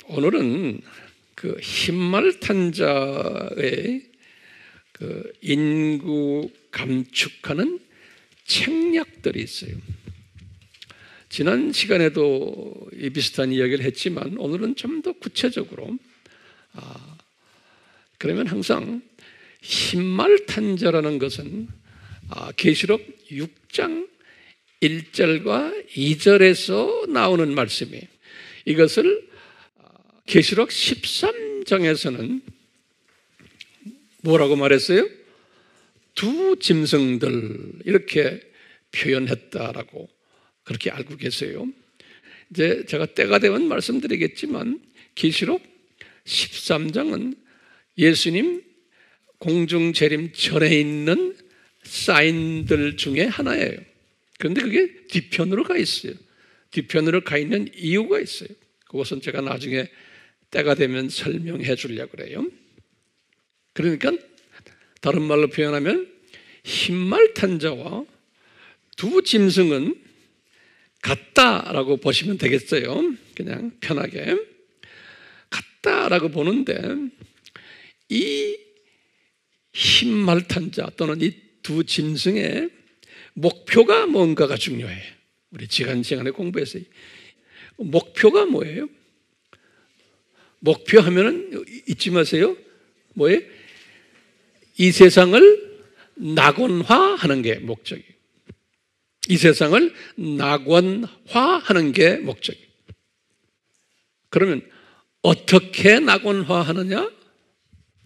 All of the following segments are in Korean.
오늘은 그 흰말 탄자의 그 인구 감축하는 책략들이 있어요. 지난 시간에도 이 비슷한 이야기를 했지만 오늘은 좀 더 구체적으로 그러면 항상 흰말 탄자라는 것은 계시록 6장 1절과 2절에서 나오는 말씀이에요. 이것을 계시록 13장에서는 뭐라고 말했어요? 두 짐승들 이렇게 표현했다라고 그렇게 알고 계세요. 이제 제가 때가 되면 말씀드리겠지만 계시록 13장은 예수님 공중 재림 전에 있는 사인들 중에 하나예요. 그런데 그게 뒤편으로 가 있어요. 뒤편으로 가 있는 이유가 있어요. 그것은 제가 나중에 때가 되면 설명해 주려고 그래요. 그러니까 다른 말로 표현하면 흰말 탄자와 두 짐승은 같다라고 보시면 되겠어요. 그냥 편하게 같다라고 보는데 이 흰말 탄자 또는 이 두 짐승의 목표가 뭔가가 중요해요. 우리 지난 시간에 공부했어요. 목표가 뭐예요? 목표 하면은 잊지 마세요. 뭐예요? 이 세상을 낙원화하는 게 목적이에요. 이 세상을 낙원화하는 게 목적이에요. 그러면 어떻게 낙원화하느냐?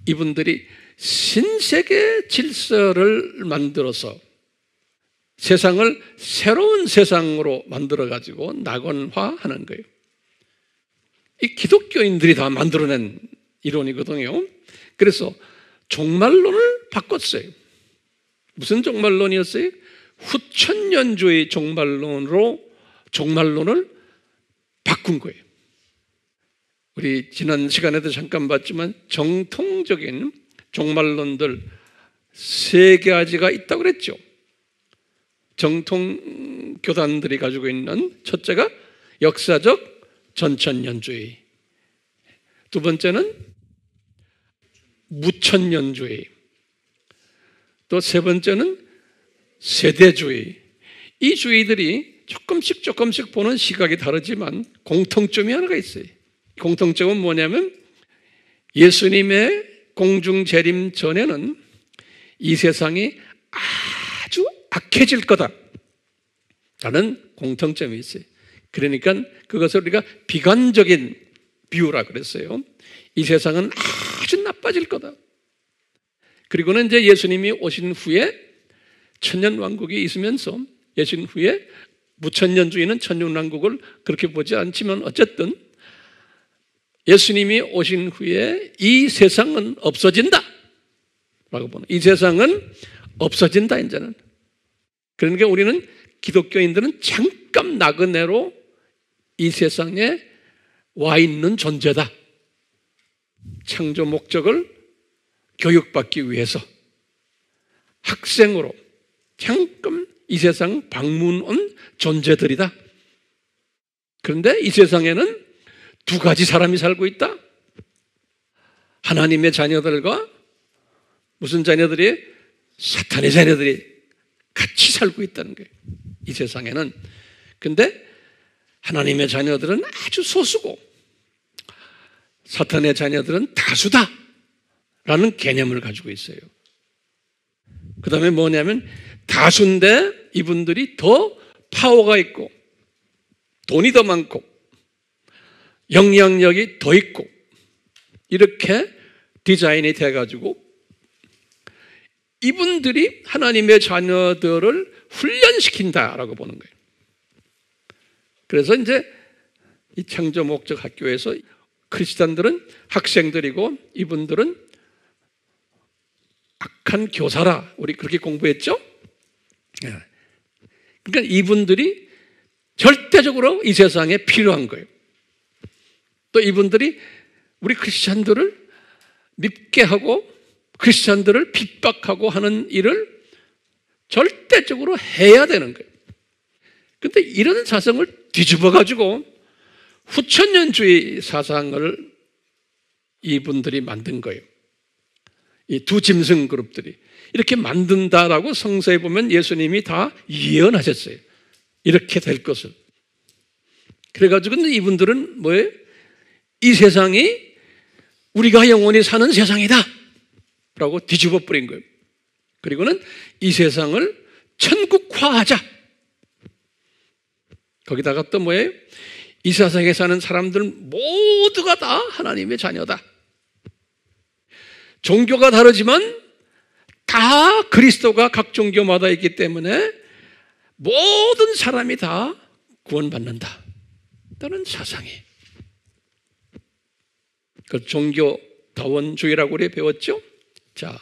이분들이 신세계 질서를 만들어서 세상을 새로운 세상으로 만들어가지고 낙원화하는 거예요. 이 기독교인들이 다 만들어낸 이론이거든요. 그래서 종말론을 바꿨어요. 무슨 종말론이었어요? 후천년주의 종말론으로 종말론을 바꾼 거예요. 우리 지난 시간에도 잠깐 봤지만 정통적인 종말론들 3가지가 있다고 그랬죠. 정통 교단들이 가지고 있는 첫째가 역사적 전천년주의, 두 번째는 무천년주의, 또 세 번째는 세대주의. 이 주의들이 조금씩 보는 시각이 다르지만 공통점이 하나가 있어요. 공통점은 뭐냐면 예수님의 공중 재림 전에는 이 세상이 아주 악해질 거다라는 공통점이 있어요. 그러니까 그것을 우리가 비관적인 비유라 그랬어요. 이 세상은 아주 나빠질 거다. 그리고는 이제 예수님이 오신 후에 천년왕국이 있으면서 예수님 후에 무천년주의는 천년왕국을 그렇게 보지 않지만 어쨌든 예수님이 오신 후에 이 세상은 없어진다 라고 보는, 이 세상은 없어진다 이제는. 그러니까 우리는 기독교인들은 잠깐 나그네로 이 세상에 와 있는 존재다. 창조 목적을 교육받기 위해서 학생으로 잠깐 이 세상 방문 온 존재들이다. 그런데 이 세상에는 2가지 사람이 살고 있다. 하나님의 자녀들과 무슨 자녀들이? 사탄의 자녀들이 같이 살고 있다는 거예요. 이 세상에는. 근데 하나님의 자녀들은 아주 소수고 사탄의 자녀들은 다수다 라는 개념을 가지고 있어요. 그 다음에 뭐냐면 다수인데 이분들이 더 파워가 있고 돈이 더 많고 영향력이 더 있고 이렇게 디자인이 돼가지고 이분들이 하나님의 자녀들을 훈련시킨다라고 보는 거예요. 그래서 이제 이 창조 목적 학교에서 크리스찬들은 학생들이고 이분들은 악한 교사라 우리 그렇게 공부했죠? 그러니까 이분들이 절대적으로 이 세상에 필요한 거예요. 또 이분들이 우리 크리스찬들을 밉게 하고 크리스찬들을 핍박하고 하는 일을 절대적으로 해야 되는 거예요. 그런데 이런 사상을 뒤집어 가지고 후천년주의 사상을 이분들이 만든 거예요. 이 두 짐승 그룹들이 이렇게 만든다라고 성서에 보면 예수님이 다 예언하셨어요. 이렇게 될 것을. 그래가지고 이분들은 뭐예요? 이 세상이 우리가 영원히 사는 세상이다 라고 뒤집어 버린 거예요. 그리고는 이 세상을 천국화하자. 거기다가 또 뭐예요? 이 세상에 사는 사람들 모두가 다 하나님의 자녀다. 종교가 다르지만 다 그리스도가 각 종교마다 있기 때문에 모든 사람이 다 구원받는다. 라는 사상이. 그 종교다원주의라고 우리 배웠죠? 자,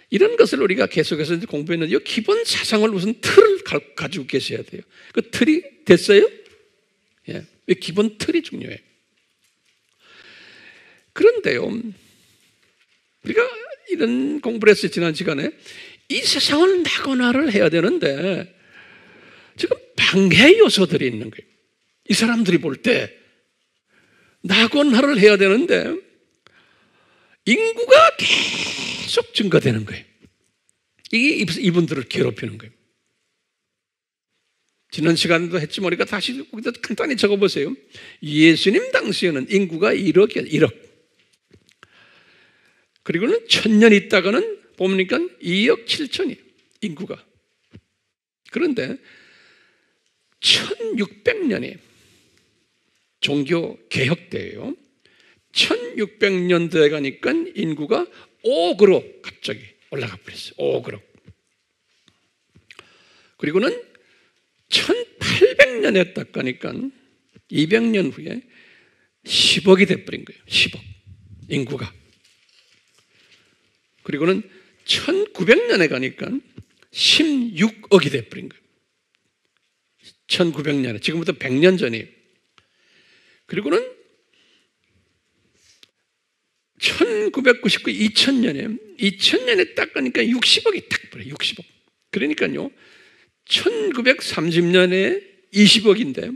이런 것을 우리가 계속해서 공부했는데, 이 기본 사상을 무슨 틀을 가지고 계셔야 돼요. 그 틀이 됐어요? 예, 이 기본 틀이 중요해요. 그런데요, 우리가 이런 공부를 했어요, 지난 시간에. 이 세상을 낙원화를 해야 되는데, 지금 방해 요소들이 있는 거예요. 이 사람들이 볼 때, 낙원화를 해야 되는데, 인구가 계속 증가되는 거예요. 이게 이분들을 괴롭히는 거예요. 지난 시간에도 했지만 우리가 다시 거기다 간단히 적어보세요. 예수님 당시에는 인구가 1억이에요. 1억. 그리고는 1000년 있다가는 보니까 2억 7천이에요. 인구가. 그런데 1600년에 종교 개혁 때예요. 1600년대에 가니까 인구가 5억으로 갑자기 올라가 버렸어요. 5억으로. 그리고는 1800년에 딱 가니까 200년 후에 10억이 돼버린 거예요. 10억. 인구가. 그리고는 1900년에 가니까 16억이 돼버린 거예요. 1900년에. 지금부터 100년 전이에요. 그리고는 1999, 2000년에 딱 가니까 60억이 딱 버려요. 60억. 그러니까요, 1930년에 20억인데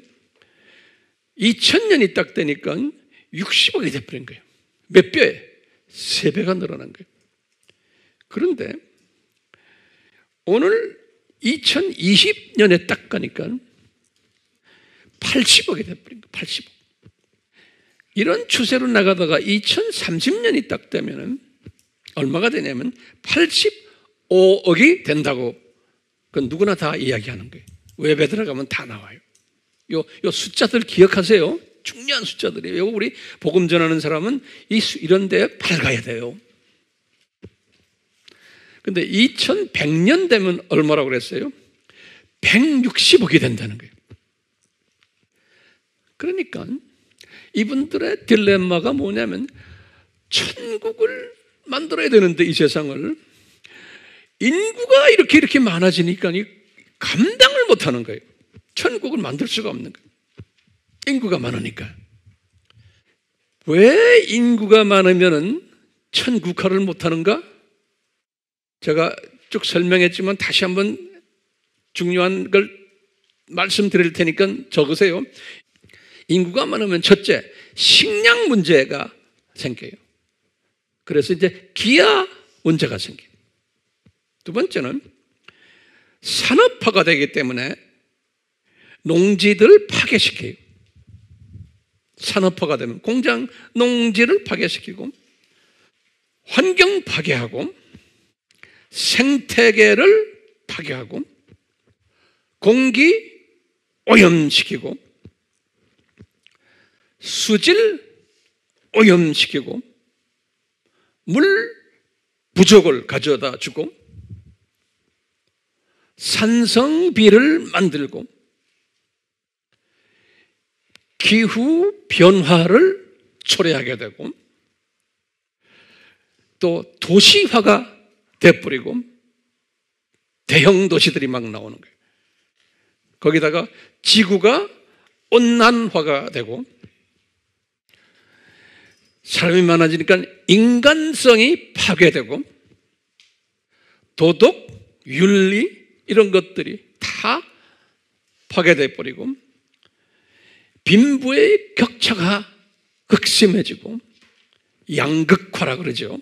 2000년이 딱 되니까 60억이 돼버린 거예요. 몇 배에? 3배가 늘어난 거예요. 그런데 오늘 2020년에 딱 가니까 80억이 돼버린 거예요. 80억. 이런 추세로 나가다가 2030년이 딱 되면 얼마가 되냐면 85억이 된다고, 그건 누구나 다 이야기하는 거예요. 웹에 들어가면 다 나와요. 요 숫자들 기억하세요. 중요한 숫자들이에요. 우리 복음 전하는 사람은 이런 데 밝아야 돼요. 근데 2100년 되면 얼마라고 그랬어요? 160억이 된다는 거예요. 그러니까 이분들의 딜레마가 뭐냐면, 천국을 만들어야 되는데 이 세상을 인구가 이렇게 많아지니까 감당을 못하는 거예요. 천국을 만들 수가 없는 거예요. 인구가 많으니까. 왜 인구가 많으면 천국화를 못하는가? 제가 쭉 설명했지만 다시 한번 중요한 걸 말씀드릴 테니까 적으세요. 인구가 많으면 첫째, 식량 문제가 생겨요. 그래서 이제 기아 문제가 생겨요. 두 번째는 산업화가 되기 때문에 농지들을 파괴시켜요. 산업화가 되면 공장, 농지를 파괴시키고 환경 파괴하고 생태계를 파괴하고 공기 오염시키고 수질 오염시키고 물 부족을 가져다 주고 산성비를 만들고 기후 변화를 초래하게 되고 또 도시화가 돼버리고 대형 도시들이 막 나오는 거예요. 거기다가 지구가 온난화가 되고 사람이 많아지니까 인간성이 파괴되고 도덕, 윤리 이런 것들이 다 파괴돼 버리고 빈부의 격차가 극심해지고 양극화라 그러죠.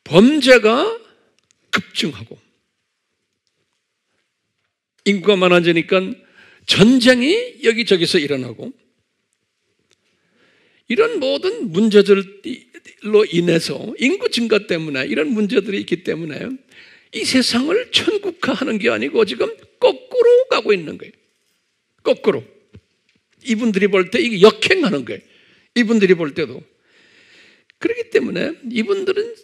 범죄가 급증하고 인구가 많아지니까 전쟁이 여기저기서 일어나고 이런 모든 문제들로 인해서 인구 증가 때문에 이런 문제들이 있기 때문에 이 세상을 천국화하는 게 아니고 지금 거꾸로 가고 있는 거예요. 거꾸로. 이분들이 볼 때 이게 역행하는 거예요. 이분들이 볼 때도. 그렇기 때문에 이분들은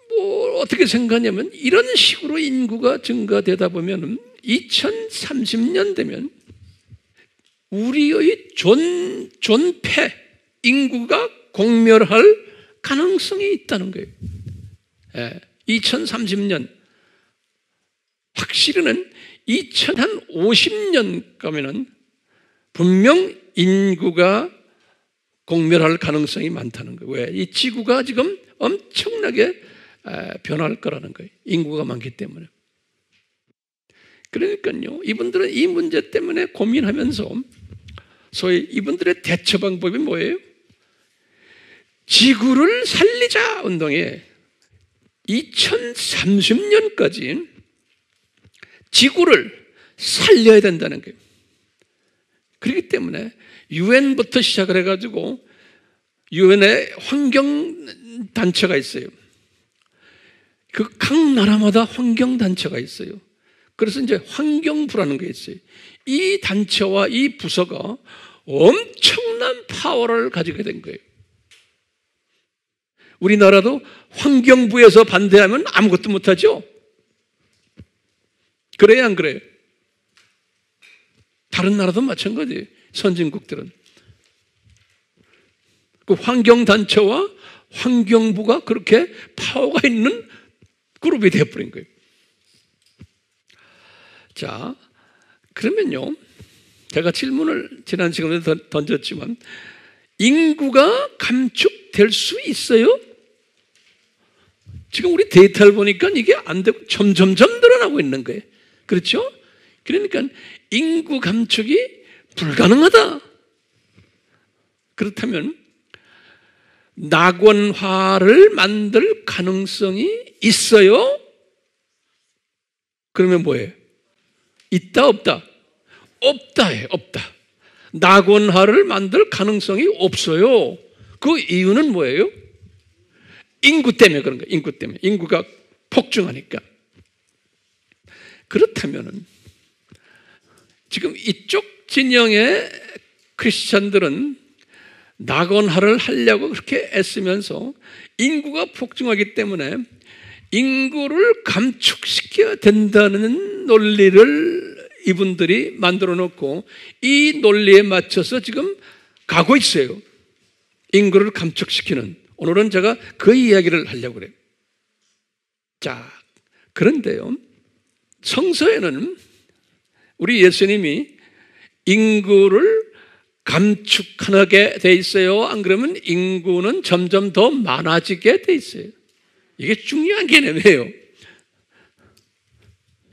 뭐 어떻게 생각하냐면 이런 식으로 인구가 증가되다 보면 2030년 되면 우리의 존폐, 인구가 공멸할 가능성이 있다는 거예요. 2030년. 확실히는 2050년 가면은 분명 인구가 공멸할 가능성이 많다는 거예요. 왜? 이 지구가 지금 엄청나게 변할 거라는 거예요. 인구가 많기 때문에. 그러니까요, 이분들은 이 문제 때문에 고민하면서 소위 이분들의 대처 방법이 뭐예요? 지구를 살리자 운동에 2030년까지 지구를 살려야 된다는 거예요. 그렇기 때문에 유엔부터 시작을 해가지고 유엔의 환경단체가 있어요. 그 각 나라마다 환경단체가 있어요. 그래서 이제 환경부라는 게 있어요. 이 단체와 이 부서가 엄청난 파워를 가지게 된 거예요. 우리나라도 환경부에서 반대하면 아무것도 못하죠? 그래요, 안 그래요? 다른 나라도 마찬가지예요. 선진국들은. 그 환경단체와 환경부가 그렇게 파워가 있는 그룹이 되어버린 거예요. 자, 그러면요. 제가 질문을 지난 시간에 던졌지만 인구가 감축될 수 있어요? 지금 우리 데이터를 보니까 이게 안 되고 점점점 늘어나고 있는 거예요. 그렇죠? 그러니까 인구 감축이 불가능하다. 그렇다면 낙원화를 만들 가능성이 있어요? 그러면 뭐예요? 있다 없다? 없다예요. 없다. 낙원화를 만들 가능성이 없어요. 그 이유는 뭐예요? 인구 때문에 그런 거예요. 인구 때문에. 인구가 폭증하니까. 그렇다면은 지금 이쪽 진영의 크리스찬들은 낙원화를 하려고 그렇게 애쓰면서 인구가 폭증하기 때문에 인구를 감축시켜야 된다는 논리를 이분들이 만들어 놓고 이 논리에 맞춰서 지금 가고 있어요. 인구를 감축시키는. 오늘은 제가 그 이야기를 하려고 그래요. 자, 그런데요. 성서에는 우리 예수님이 인구를 감축하게 돼 있어요. 안 그러면 인구는 점점 더 많아지게 돼 있어요. 이게 중요한 개념이에요.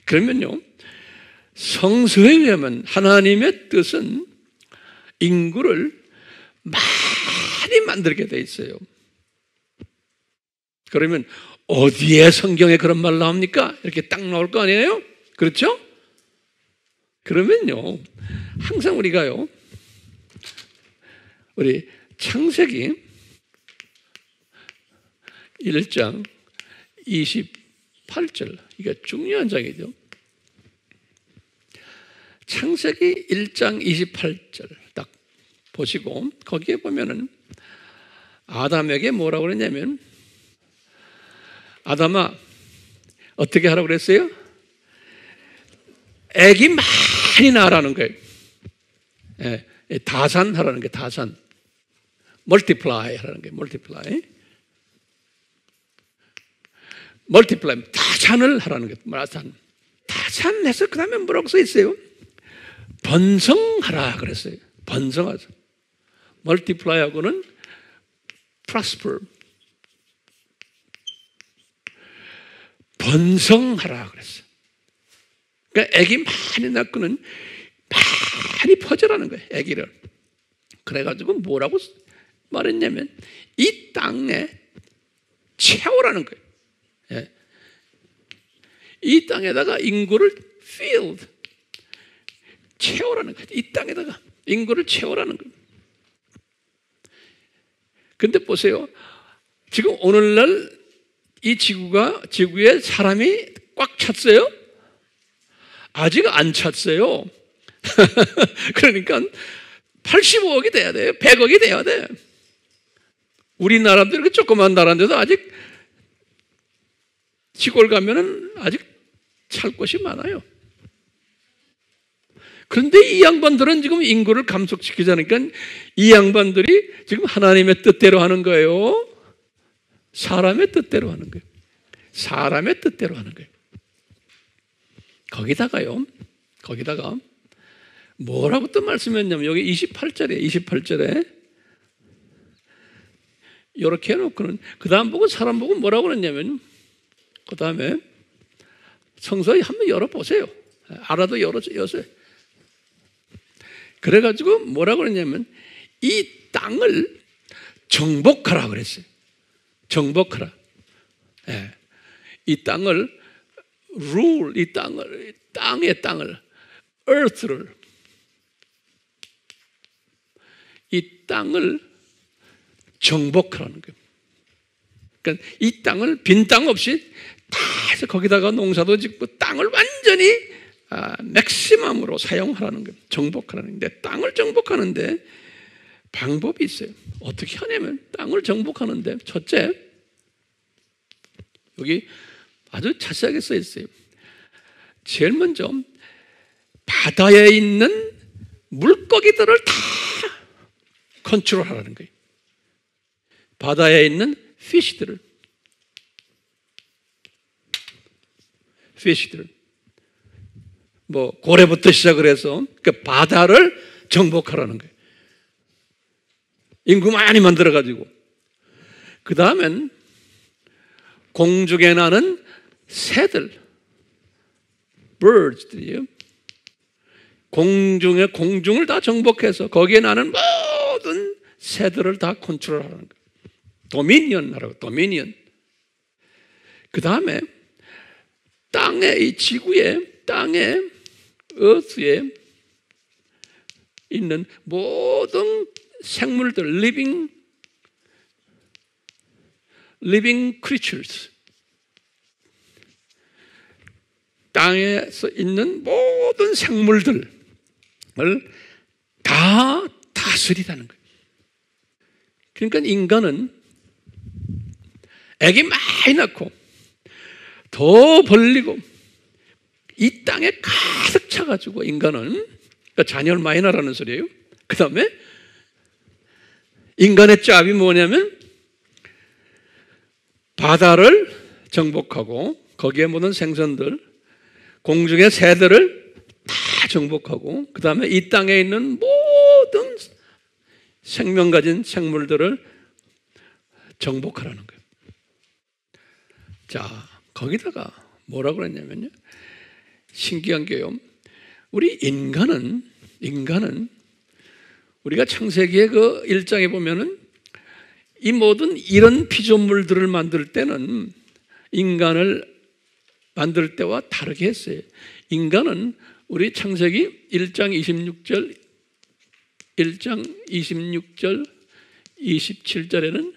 그러면요, 성서에 의하면 하나님의 뜻은 인구를 많이 만들게 돼 있어요. 그러면 어디에 성경에 그런 말 나옵니까? 이렇게 딱 나올 거 아니에요? 그렇죠? 그러면요, 항상 우리가요, 우리 창세기 1장 28절, 이게 중요한 장이죠. 창세기 1장 28절 딱 보시고 거기에 보면은 아담에게 뭐라고 그랬냐면, 아담아 어떻게 하라고 그랬어요? 애기 많이 낳으라는 거예요. 예, 다산하라는 게 다산. 멀티플라이 하라는 게 멀티플라이. 멀티플라이, 다산을 하라는 게 다산. 다산해서 그 다음에 뭐라고 써 있어요? 번성하라 그랬어요. 번성하자. 멀티플라이하고는 prosper. 번성하라 그랬어요. 그러니까 애기 많이 낳고는 많이 퍼져라는 거예요, 아기를. 그래가지고 뭐라고 말했냐면 이 땅에 채우라는 거예요. 예. 이 땅에다가 인구를 filled, 채우라는 거예요. 이 땅에다가 인구를 채우라는 거예요. 근데 보세요. 지금 오늘날 이 지구에 사람이 꽉 찼어요? 아직 안 찼어요. 그러니까 85억이 돼야 돼요. 100억이 돼야 돼. 우리나라도 이렇게 조그만 나라인데도 아직 시골 가면은 아직 찰 곳이 많아요. 그런데 이 양반들은 지금 인구를 감속시키자니까 이 양반들이 지금 하나님의 뜻대로 하는 거예요. 사람의 뜻대로 하는 거예요. 사람의 뜻대로 하는 거예요. 거기다가 뭐라고 또 말씀했냐면 여기 28절에 이렇게 해놓고는 그 다음 보고 사람 보고 뭐라고 그랬냐면 그 다음에 성서에 한번 열어보세요. 알아도 열어주세요. 그래가지고 뭐라고 그랬냐면 이 땅을 정복하라 그랬어요. 정복하라. 예. 이 땅을 rule, 땅의 땅을 earth를, 이 땅을 정복하라는 거예요. 그러니까 이 땅을 빈 땅 없이 다 해서 거기다가 농사도 짓고 땅을 완전히 맥시멈으로 사용하라는 거예요. 정복하라는 건데 땅을 정복하는데 방법이 있어요. 어떻게 하냐면 땅을 정복하는데 첫째, 여기 아주 자세하게 써 있어요. 제일 먼저 바다에 있는 물고기들을 다 컨트롤하라는 거예요. 바다에 있는 피쉬들을 뭐 고래부터 시작을 해서 그 바다를 정복하라는 거예요. 인구 많이 만들어가지고 그 다음엔 공중에 나는 새들, birds들이요. 공중을 다 정복해서 거기에 나는 모든 새들을 다 컨트롤하는 거예요. 도미니언하라고, 도미니언. 그 다음에 이 지구에, earth에 있는 모든 생물들, living creatures, 땅에서 있는 모든 생물들을 다 다스리라는 거예요. 그러니까 인간은 애기 많이 낳고 더 벌리고 이 땅에 가득 차가지고 인간은 그러니까 자녀를 많이 낳으라는 소리예요. 그 다음에 인간의 짭이 뭐냐면 바다를 정복하고 거기에 모든 생선들, 공중의 새들을 다 정복하고 그 다음에 이 땅에 있는 모든 생명 가진 생물들을 정복하라는 거예요. 자, 거기다가 뭐라고 그랬냐면요. 신기한 게요. 우리 인간은 우리가 창세기의 그 1장에 보면은 이 모든 이런 피조물들을 만들 때는 인간을 만들 때와 다르게 했어요. 인간은 우리 창세기 1장 26절, 27절에는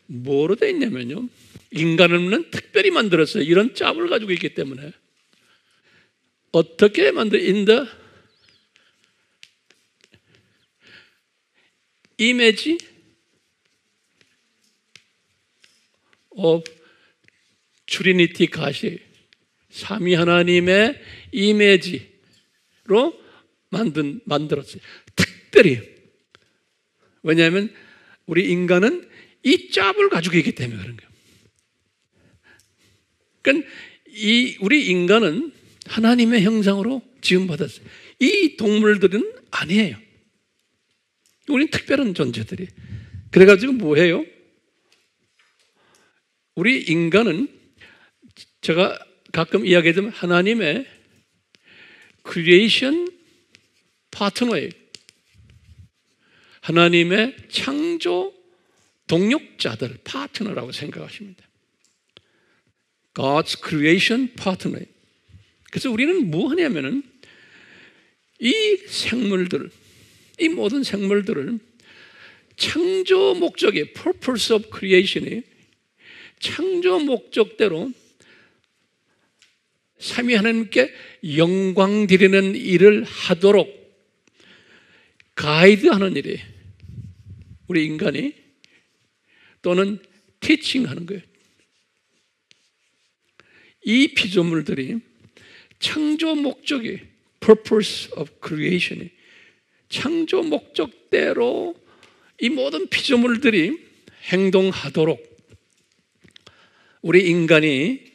뭐로 되어 있냐면요. 인간은 특별히 만들었어요. 이런 짭을 가지고 있기 때문에. 어떻게 in the image of Trinity God이 삼위 하나님의 이미지로 만들었어요. 특별히. 왜냐하면 우리 인간은 이 짭을 가지고 있기 때문에 그런 거예요. 그러니까 우리 인간은 하나님의 형상으로 지음받았어요. 이 동물들은 아니에요. 우리는 특별한 존재들이. 그래가지고 뭐해요? 우리 인간은 제가 가끔 이야기하자면 하나님의 크리에이션 파트너예요. 하나님의 창조 동력자들, 파트너라고 생각하시면 돼요. God's creation partner. 그래서 우리는 뭐 하냐면은 이 생물들, 이 모든 생물들을 창조 목적이 purpose of creation이 창조 목적대로 삼위 하나님께 영광 드리는 일을 하도록 가이드하는 일이 우리 인간이 또는 티칭하는 거예요. 이 피조물들이 창조 목적이 purpose of creation이 창조 목적대로 이 모든 피조물들이 행동하도록 우리 인간이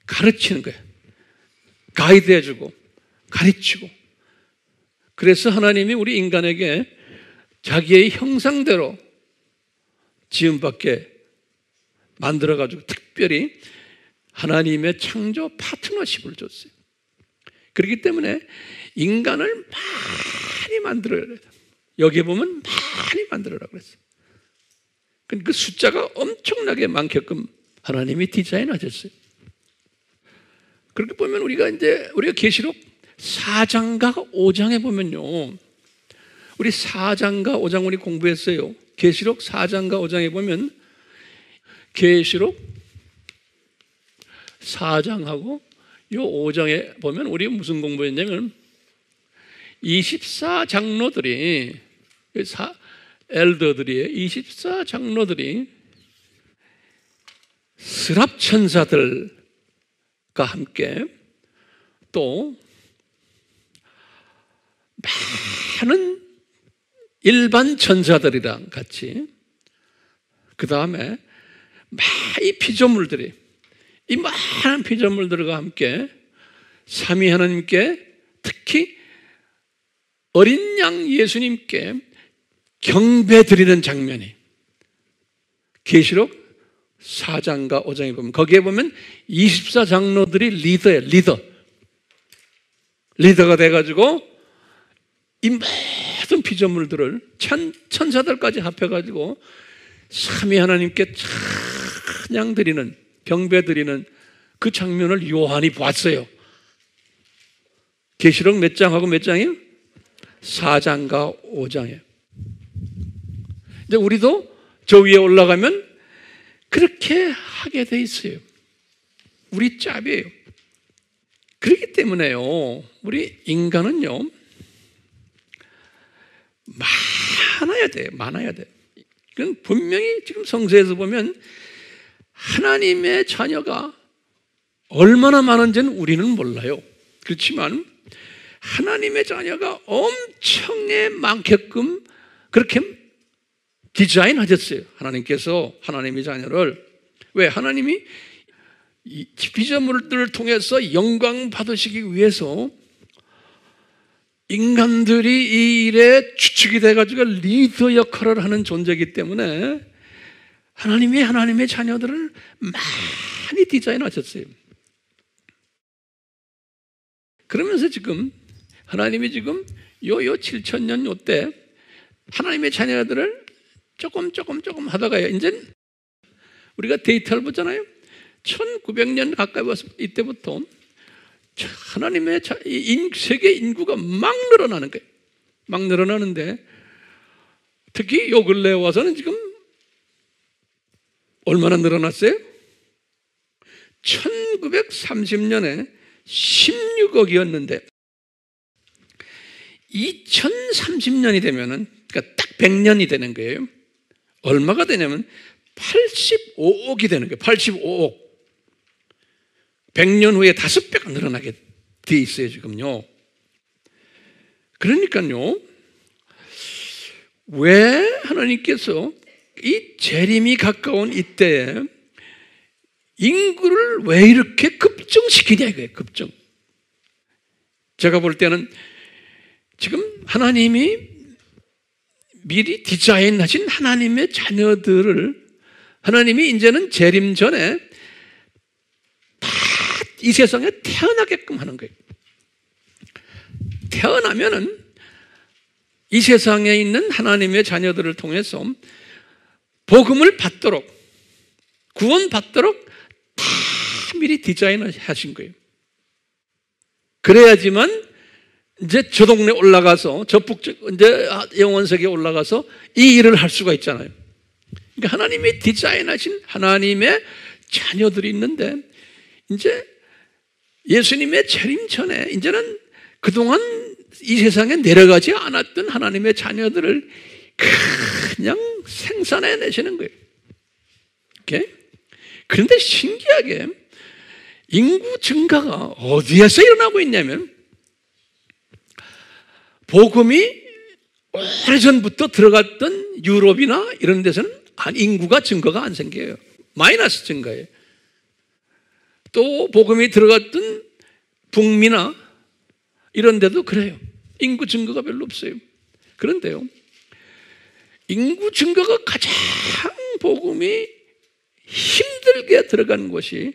가르치는 거예요. 가이드해주고 가르치고. 그래서 하나님이 우리 인간에게 자기의 형상대로 지음받게 만들어가지고 특별히 하나님의 창조 파트너십을 줬어요. 그렇기 때문에 인간을 많이 만들어야 돼요. 여기 보면 많이 만들어라 그랬어요. 그 숫자가 엄청나게 많게끔 하나님이 디자인하셨어요. 그렇게 보면 우리가 계시록 4장과 5장에 보면요. 우리 4장과 5장 우리 공부했어요. 계시록 4장과 5장에 보면 계시록 4장하고 요 5장에 보면 우리 무슨 공부했냐면 24장로들이 엘더들이 24장로들이 스랍 천사들과 함께 또 많은 일반 천사들이랑 같이 그 다음에 이 피조물들이 이 많은 피조물들과 함께 삼위 하나님께 특히 어린 양 예수님께 경배 드리는 장면이 계시록 4장과 5장에 보면 거기에 보면 24장로들이 리더예요. 리더가 돼가지고 이 모든 피조물들을 천사들까지 합해가지고 삼위 하나님께 찬양 드리는 경배 드리는 그 장면을 요한이 봤어요. 계시록 몇 장하고 몇 장이요? 4장과 5장이에요. 이제 우리도 저 위에 올라가면 그렇게 하게 돼 있어요. 우리 짭이에요. 그렇기 때문에요. 우리 인간은요. 많아야 돼요. 많아야 돼요. 그건 분명히 지금 성서에서 보면 하나님의 자녀가 얼마나 많은지는 우리는 몰라요. 그렇지만 하나님의 자녀가 엄청나게 많게끔 그렇게 디자인하셨어요. 하나님께서 하나님의 자녀를. 왜? 하나님이 이 피조물들을 통해서 영광 받으시기 위해서 인간들이 이 일에 주축이 돼가지고 리더 역할을 하는 존재이기 때문에 하나님이 하나님의 자녀들을 많이 디자인하셨어요. 그러면서 지금 하나님이 지금 요 7,000년 요때 하나님의 자녀들을 조금 하다가요. 이제 우리가 데이터를 보잖아요. 1900년 가까이 와서 이때부터 하나님의 세계 인구가 막 늘어나는 거예요. 막 늘어나는데 특히 요 근래에 와서는 지금 얼마나 늘어났어요? 1930년에 16억이었는데 2030년이 되면은 그러니까 딱 100년이 되는 거예요. 얼마가 되냐면 85억이 되는 거예요. 85억. 100년 후에 5배가 늘어나게 돼 있어요, 지금요. 그러니까요. 왜 하나님께서 이 재림이 가까운 이때에 인구를 왜 이렇게 급증시키냐 이거예요. 급증. 제가 볼 때는 지금 하나님이 미리 디자인하신 하나님의 자녀들을 하나님이 이제는 재림 전에 다 이 세상에 태어나게끔 하는 거예요. 태어나면은 이 세상에 있는 하나님의 자녀들을 통해서 복음을 받도록, 구원받도록 다 미리 디자인하신 거예요. 그래야지만 이제 저 동네 올라가서, 저 북쪽, 이제 영원세계에 올라가서 이 일을 할 수가 있잖아요. 그러니까 하나님이 디자인하신 하나님의 자녀들이 있는데, 이제 예수님의 재림 전에 이제는 그동안 이 세상에 내려가지 않았던 하나님의 자녀들을 그냥 생산해 내시는 거예요. 오케이? 그런데 신기하게 인구 증가가 어디에서 일어나고 있냐면, 복음이 오래전부터 들어갔던 유럽이나 이런 데서는 인구가 증가가 안 생겨요. 마이너스 증가예요. 또 복음이 들어갔던 북미나 이런 데도 그래요. 인구 증가가 별로 없어요. 그런데요, 인구 증가가 가장 복음이 힘들게 들어간 곳이,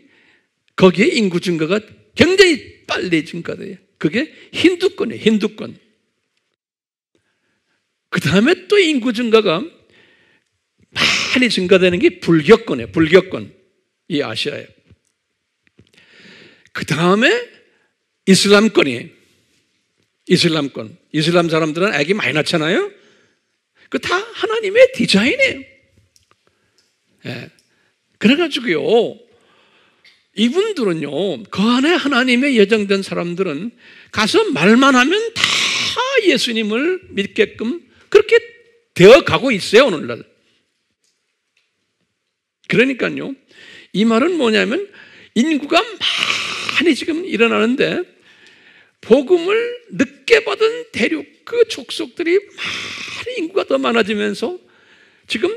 거기에 인구 증가가 굉장히 빨리 증가돼요. 그게 힌두권이에요. 힌두권. 그 다음에 또 인구 증가가 많이 증가되는 게 불교권이에요. 불교권. 이 아시아에. 그 다음에 이슬람권이에요. 이슬람권. 이슬람 사람들은 아기 많이 낳잖아요. 그 다 하나님의 디자인이에요. 예. 그래가지고요, 이분들은요, 그 안에 하나님의 예정된 사람들은 가서 말만 하면 다 예수님을 믿게끔 그렇게 되어 가고 있어요, 오늘날. 그러니까요, 이 말은 뭐냐면 인구가 많이 지금 일어나는데, 복음을 늦게 받은 대륙, 그 족속들이 많이 인구가 더 많아지면서 지금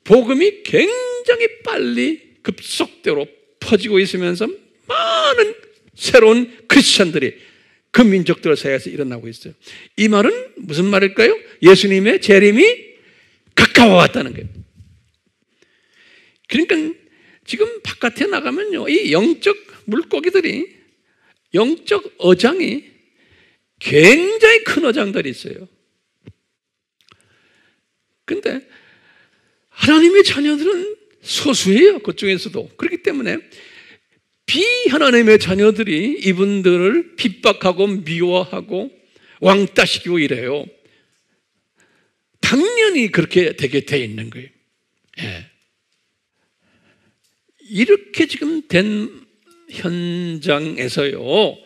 복음이 굉장히 빨리 급속도로 퍼지고 있으면서 많은 새로운 크리스찬들이 그 민족들 사이에서 일어나고 있어요. 이 말은 무슨 말일까요? 예수님의 재림이 가까워 왔다는 거예요. 그러니까 지금 바깥에 나가면요, 이 영적 물고기들이, 영적 어장이 굉장히 큰 어장들이 있어요. 근데 하나님의 자녀들은 소수예요. 그중에서도. 그렇기 때문에 비하나님의 자녀들이 이분들을 핍박하고 미워하고 왕따시키고 이래요. 당연히 그렇게 되게 돼 있는 거예요. 예. 이렇게 지금 된 현장에서요,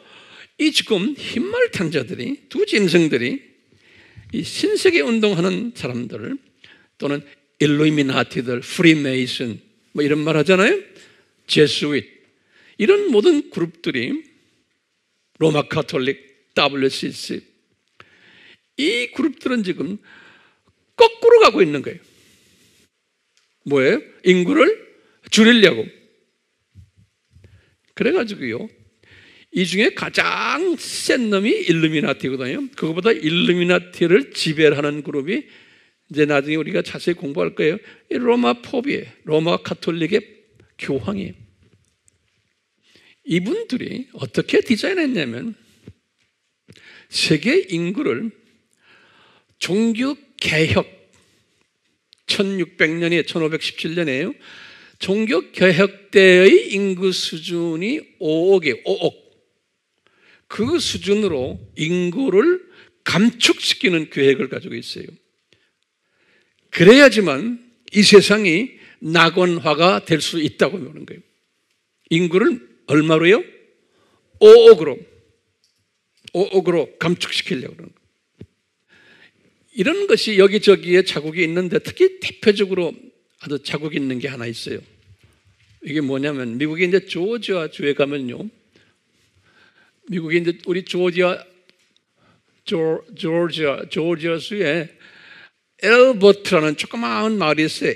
이 지금 흰말탕자들이, 두 짐승들이 이 신세계 운동하는 사람들, 또는 일루미나티들, 프리메이슨, 뭐 이런 말 하잖아요. 제수잇, 이런 모든 그룹들이, 로마 카톨릭, WCC, 이 그룹들은 지금 거꾸로 가고 있는 거예요. 뭐예요? 인구를 줄이려고. 그래가지고요, 이 중에 가장 센 놈이 일루미나티거든요. 그거보다 일루미나티를 지배하는 그룹이, 이제 나중에 우리가 자세히 공부할 거예요. 이 로마 포비에, 로마 카톨릭의 교황이에요. 이분들이 어떻게 디자인했냐면, 세계 인구를 종교개혁, 1600년에 1517년이에요. 종교개혁 때의 인구 수준이 5억이에요. 5억. 그 수준으로 인구를 감축시키는 계획을 가지고 있어요. 그래야지만 이 세상이 낙원화가 될 수 있다고 보는 거예요. 인구를 얼마로요? 5억으로 감축시키려고 그러는 거예요. 이런 것이 여기저기에 자국이 있는데, 특히 대표적으로 아주 자국이 있는 게 하나 있어요. 이게 뭐냐면, 미국에 이제 조지아 주에 가면요, 미국에 이제 우리 조지아 주에 엘버트라는 조그마한 마을이 있어요.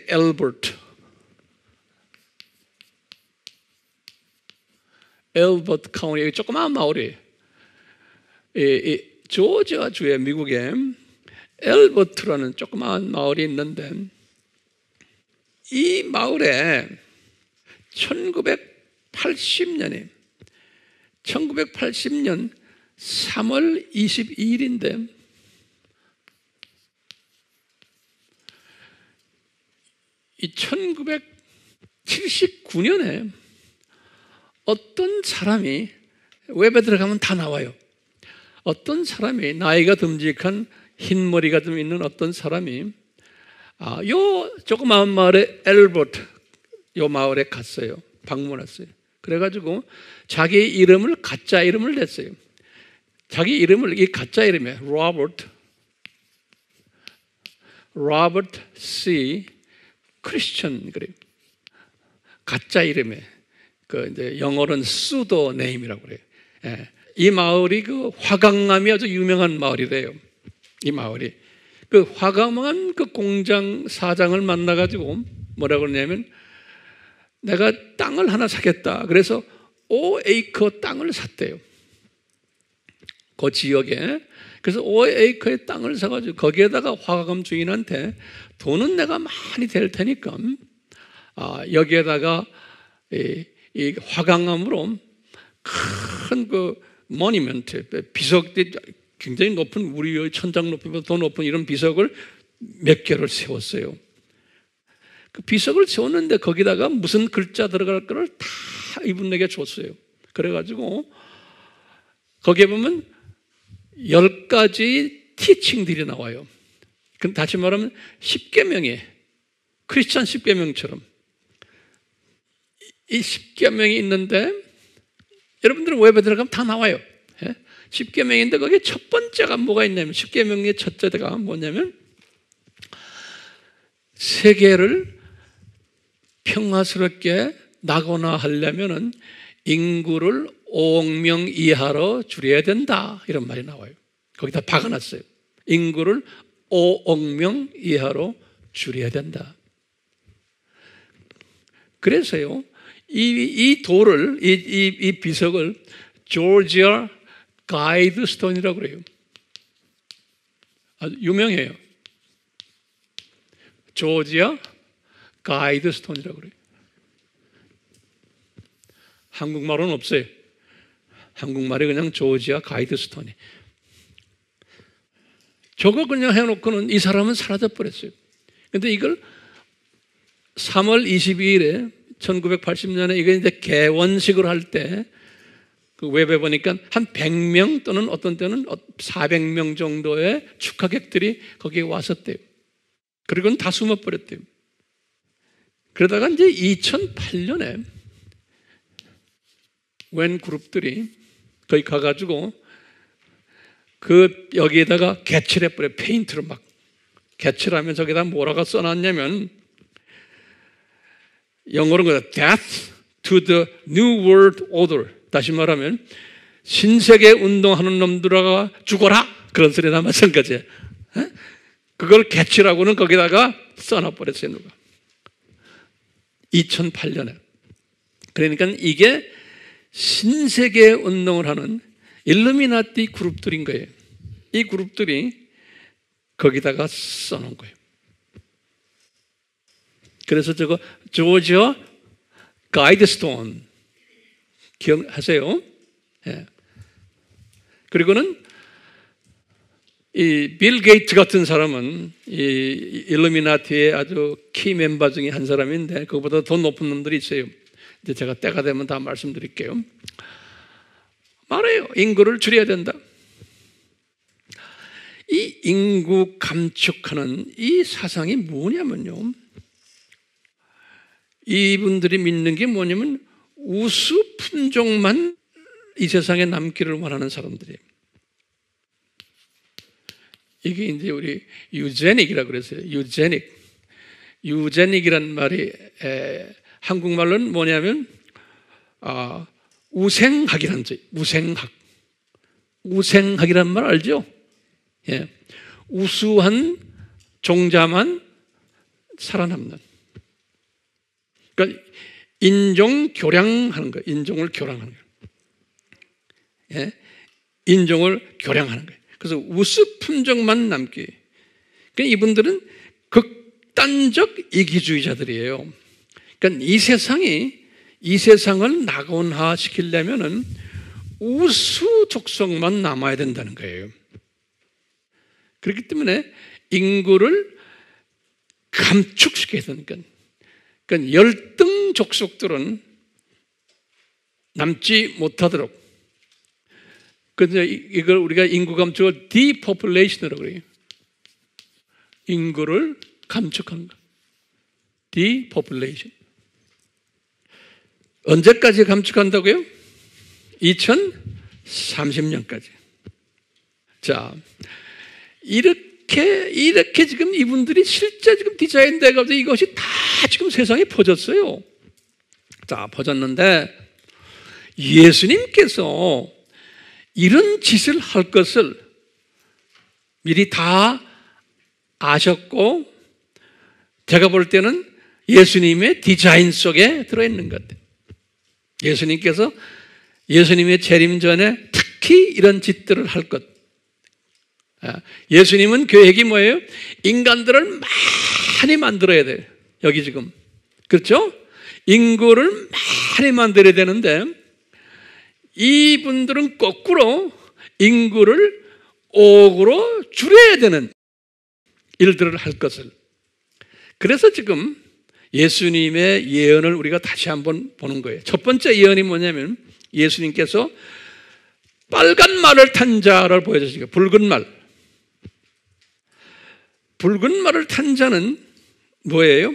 엘버트 카운티, 조그마한 마을이에요. 이 조지아 주에 미국에 엘버트라는 조그마한 마을이 있는데, 이 마을에 1980년 3월 22일인데 이 1979년에 어떤 사람이 웹에 들어가면 다 나와요. 어떤 사람이 나이가 듬직한 흰머리가 좀 있는 어떤 사람이 요 조그마한 마을에 엘버트 요 마을에 갔어요. 방문했어요. 그래가지고 자기 이름을 가짜 이름을 냈어요. 자기 이름을 이 가짜 이름에 로버트 C. 크리스천 그래요. 가짜 이름에 그 이제 영어로는 수도 네임이라고 그래요. 예. 이 마을이 그 화강암이 아주 유명한 마을이래요. 이 마을이 그 화강암 그 공장 사장을 만나가지고 뭐라고 그러냐면 내가 땅을 하나 사겠다. 그래서 5에이커 땅을 샀대요. 그 지역에. 그래서 5에이커의 땅을 사가지고 거기에다가 화강암 주인한테 돈은 내가 많이 될 테니까 여기에다가 이 화강암으로 큰 그 모니먼트 비석이 굉장히 높은 우리의 천장 높이보다 더 높은 이런 비석을 몇 개를 세웠어요. 그 비석을 세웠는데 거기다가 무슨 글자 들어갈 거를 다 이분에게 줬어요. 그래가지고 거기에 보면 10가지 티칭들이 나와요. 그럼 다시 말하면 10계명에 크리스찬 10계명처럼 이 10계명이 있는데 여러분들은 웹에 들어가면 다 나와요. 10계명인데 거기에 첫 번째가 뭐가 있냐면 10계명의 첫째가 뭐냐면 세계를 평화스럽게 나거나 하려면은 인구를 5억 명 이하로 줄여야 된다 이런 말이 나와요. 거기다 박아놨어요. 인구를 5억 명 이하로 줄여야 된다. 그래서요 이 돌을 이 비석을 조지아 가이드 스톤이라고 그래요. 아주 유명해요. 조지아 가이드 스톤이라고 그래요. 한국말은 없어요. 한국말이 그냥 조지아 가이드 스톤이. 저거 그냥 해놓고는 이 사람은 사라져버렸어요. 근데 이걸 3월 22일에 1980년에 이게 이제 개원식을 할 때 그 웹에 보니까 한 100명 또는 어떤 때는 400명 정도의 축하객들이 거기에 왔었대요. 그리고는 다 숨어버렸대요. 그러다가 이제 2008년에 웬 그룹들이 거기 가가지고 그 여기에다가 개칠해버려요. 페인트로 막 개칠하면 저기다 뭐라고 써놨냐면 영어로는 Death to the New World Order. 다시 말하면 신세계 운동하는 놈들아 죽어라. 그런 소리나 마찬가지예요. 그걸 개칠하고는 거기다가 써놔버렸어요. 누가 2008년에. 그러니까 이게 신세계 운동을 하는 일루미나티 그룹들인 거예요. 이 그룹들이 거기다가 써놓은 거예요. 그래서 저거 조지아 가이드스톤 기억하세요? 예. 그리고는 이 빌 게이츠 같은 사람은 이 일루미나티의 아주 키 멤버 중에 한 사람인데 그거보다 더 높은 놈들이 있어요. 이제 제가 때가 되면 다 말씀드릴게요. 말해요. 인구를 줄여야 된다. 이 인구 감축하는 이 사상이 뭐냐면요. 이분들이 믿는 게 뭐냐면 우수 품종만 이 세상에 남기를 원하는 사람들이에요. 이게 이제 우리 유제닉이라고 그랬어요. 유제닉이란 말이 한국말로는 뭐냐면 우생학이라는 죠. 우생학이란 말 알죠? 예. 우수한 종자만 살아남는. 그러니까 인종 교량하는 거예요. 인종을 교량하는 거예요. 예? 인종을 교량하는 거예요. 그래서 우수 품종만 남기. 그러니까 이분들은 극단적 이기주의자들이에요. 그러니까 이 세상을 낙원화 시키려면은 우수 족속만 남아야 된다는 거예요. 그렇기 때문에 인구를 감축시켜야 되니까. 그러니까 열등 족속들은 남지 못하도록. 그런데 이걸 우리가 인구 감축을 depopulation이라고 그래요. 인구를 감축하는 거. depopulation. 언제까지 감축한다고요? 2030년까지. 자, 이렇게 지금 이분들이 실제 지금 디자인 돼가지고 이것이 다 지금 세상에 퍼졌어요. 자, 퍼졌는데 예수님께서 이런 짓을 할 것을 미리 다 아셨고, 제가 볼 때는 예수님의 디자인 속에 들어있는 것 같아요. 예수님께서 예수님의 재림 전에 특히 이런 짓들을 할 것. 예수님은 계획이 뭐예요? 인간들을 많이 만들어야 돼요. 여기 지금. 그렇죠? 인구를 많이 만들어야 되는데 이분들은 거꾸로 인구를 5억으로 줄여야 되는 일들을 할 것을. 그래서 지금 예수님의 예언을 우리가 다시 한번 보는 거예요. 첫 번째 예언이 뭐냐면 예수님께서 빨간 말을 탄 자를 보여주시고, 붉은 말. 붉은 말을 탄 자는 뭐예요?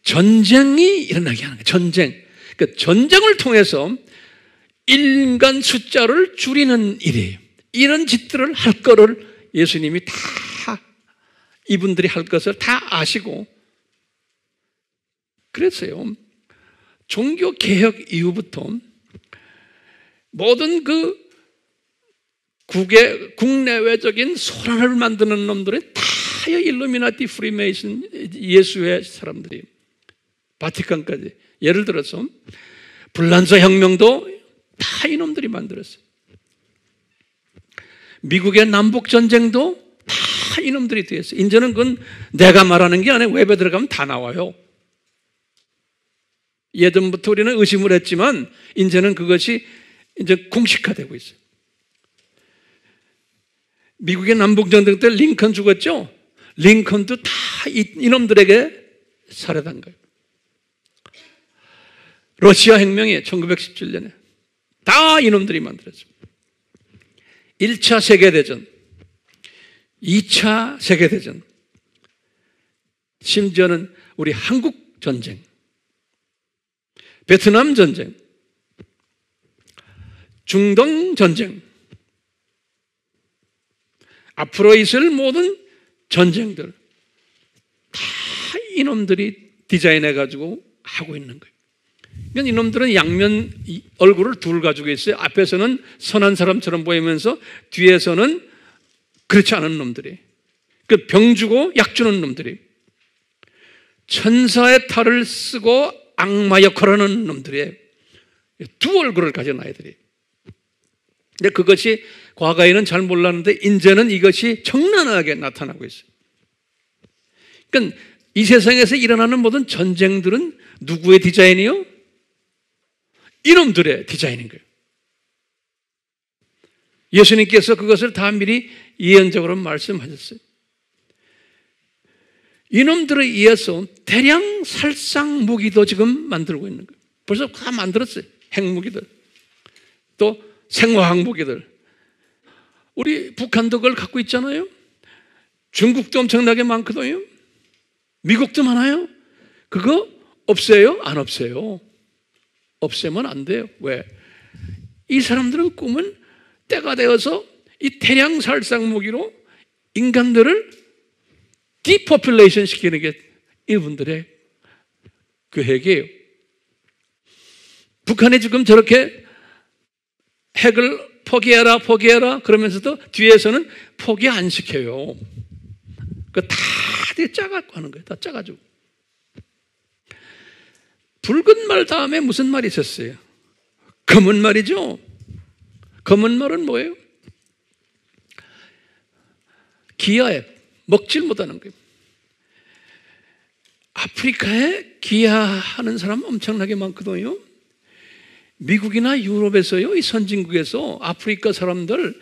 전쟁이 일어나게 하는 거예요. 전쟁. 그러니까 전쟁을 통해서 인간 숫자를 줄이는 일이에요. 이런 짓들을 할 거를 예수님이 다 이분들이 할 것을 다 아시고, 그랬어요. 종교 개혁 이후부터 모든 그 국내외적인 소란을 만드는 놈들이 다 일루미나티, 프리메이슨, 예수의 사람들이, 바티칸까지. 예를 들어서 불란서 혁명도 다 이놈들이 만들었어요. 미국의 남북전쟁도 다 이놈들이 되었어요. 이제는 그건 내가 말하는 게 아니라 웹에 들어가면 다 나와요. 예전부터 우리는 의심을 했지만 이제는 그것이 이제 공식화되고 있어요. 미국의 남북전쟁 때 링컨 죽었죠? 링컨도 다 이놈들에게 살해당 거예요. 러시아 혁명이 1917년에 다 이놈들이 만들었어요. 1차 세계대전, 2차 세계대전, 심지어는 우리 한국 전쟁, 베트남 전쟁, 중동 전쟁, 앞으로 있을 모든 전쟁들 다 이놈들이 디자인해가지고 하고 있는 거예요. 그러니까 이놈들은 양면 얼굴을 둘 가지고 있어요. 앞에서는 선한 사람처럼 보이면서 뒤에서는 그렇지 않은 놈들이, 그 병 주고 약 주는 놈들이, 천사의 탈을 쓰고 악마 역할을 하는 놈들이 두 얼굴을 가진 아이들이. 근데 그것이 과거에는 잘 몰랐는데 이제는 이것이 적나라하게 나타나고 있어요. 그러니까 이 세상에서 일어나는 모든 전쟁들은 누구의 디자인이요? 이놈들의 디자인인 거예요. 예수님께서 그것을 다 미리 예언적으로 말씀하셨어요. 이놈들에 의해서 대량 살상 무기도 지금 만들고 있는 거예요. 벌써 다 만들었어요. 핵무기들, 또 생화학 무기들. 우리 북한도 그걸 갖고 있잖아요. 중국도 엄청나게 많거든요. 미국도 많아요. 그거 없애요? 안 없애요. 없애면 안 돼요. 왜? 이 사람들은 꿈은 때가 되어서 이 대량 살상 무기로 인간들을 디포퓰레이션 시키는 게 이분들의 계획이에요. 북한이 지금 저렇게 핵을 포기해라 그러면서도 뒤에서는 포기 안 시켜요. 그 다 짜갖고 하는 거예요. 다 짜가지고. 붉은 말 다음에 무슨 말이 있었어요? 검은 말이죠. 검은 말은 뭐예요? 기아에 먹질 못하는 거예요. 아프리카에 기아하는 사람 엄청나게 많거든요. 미국이나 유럽에서요, 이 선진국에서 아프리카 사람들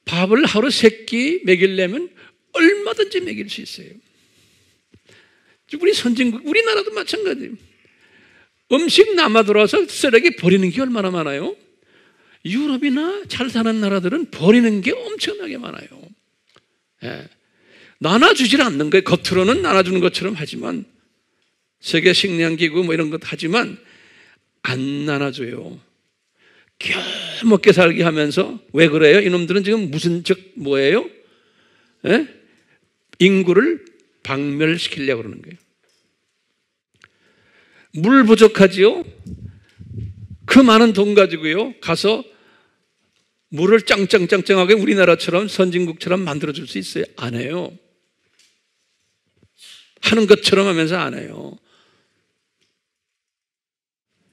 밥을 하루 3끼 먹이려면 얼마든지 먹일 수 있어요. 우리 선진국, 우리나라도 마찬가지예요. 음식 남아 돌아와서 쓰레기 버리는 게 얼마나 많아요? 유럽이나 잘 사는 나라들은 버리는 게 엄청나게 많아요. 예. 나눠주질 않는 거예요. 겉으로는 나눠주는 것처럼 하지만, 세계 식량기구 뭐 이런 것 하지만 안 나눠줘요. 겨우 먹게 살게 하면서. 왜 그래요? 이놈들은 지금 무슨 뭐예요? 예? 인구를 박멸시키려고 그러는 거예요. 물 부족하지요? 그 많은 돈 가지고요, 가서 물을 짱짱짱짱하게 우리나라처럼 선진국처럼 만들어줄 수 있어요? 안 해요. 하는 것처럼 하면서 안 해요.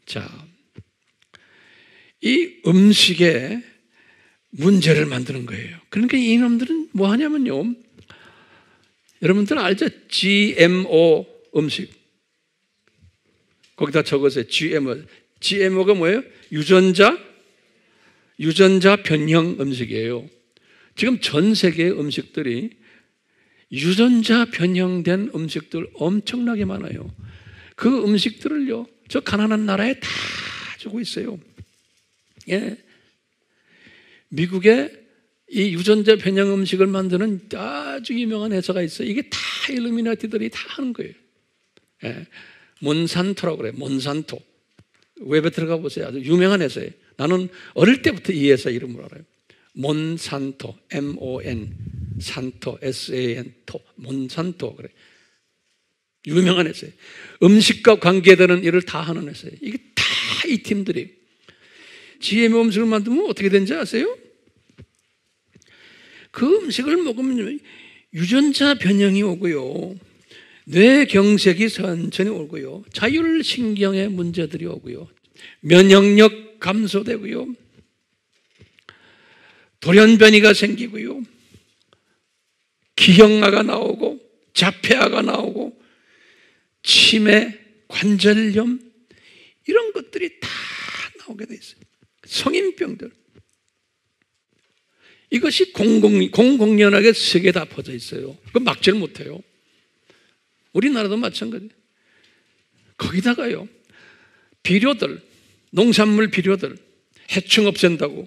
자, 이 음식에 문제를 만드는 거예요. 그러니까 이놈들은 뭐 하냐면요, 여러분들 알죠? GMO 음식. 거기다 적으세요. GMO. GMO가 뭐예요? 유전자 변형 음식이에요. 지금 전 세계 음식들이 유전자 변형된 음식들 엄청나게 많아요. 그 음식들을요, 저 가난한 나라에 다 주고 있어요. 예. 미국에 이 유전자 변형 음식을 만드는 아주 유명한 회사가 있어요. 이게 다 일루미나티들이 다 하는 거예요. 예. 몬산토라고 그래요. 몬산토. 웹에 들어가 보세요. 아주 유명한 회사예요. 나는 어릴 때부터 이 회사 이름을 알아요. 몬산토, M-O-N, 산토, S-A-N-토, 몬산토 그래. 유명한 회사예요. 음식과 관계되는 일을 다 하는 회사예요. 이게 다 이 팀들이. GMO 음식을 만들면 어떻게 되는지 아세요? 그 음식을 먹으면 유전자 변형이 오고요, 뇌경색이 천천히 오고요, 자율신경의 문제들이 오고요, 면역력 감소되고요, 돌연변이가 생기고요, 기형아가 나오고 자폐아가 나오고 치매, 관절염 이런 것들이 다 나오게 돼 있어요. 성인병들. 이것이 공공연하게 세계에 다 퍼져 있어요. 그건 막지를 못해요. 우리나라도 마찬가지예요. 거기다가요, 비료들, 농산물 비료들 해충 없앤다고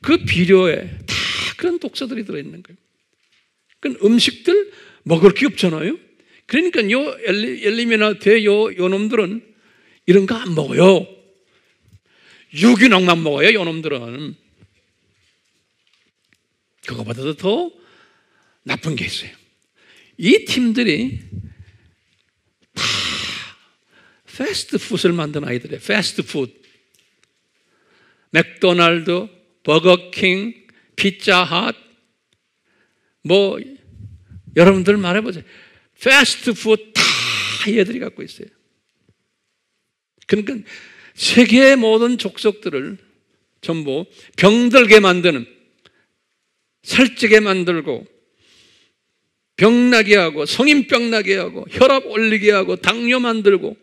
그 비료에 다 그런 독소들이 들어있는 거예요. 그러니까 음식들 먹을 게 없잖아요. 그러니까 요 엘리미나트의 요 놈들은 이런 거 안 먹어요. 유기농만 먹어요, 요 놈들은. 그거보다도 더 나쁜 게 있어요. 이 팀들이 다 패스트푸드를 만든 아이들이에요. 패스트푸드. 맥도날드, 버거킹, 피자핫, 뭐 여러분들 말해보세요. 패스트푸드 다 얘들이 갖고 있어요. 그러니까 세계의 모든 족속들을 전부 병들게 만드는, 살찌게 만들고 병나게 하고 성인병 나게 하고 혈압 올리게 하고 당뇨 만들고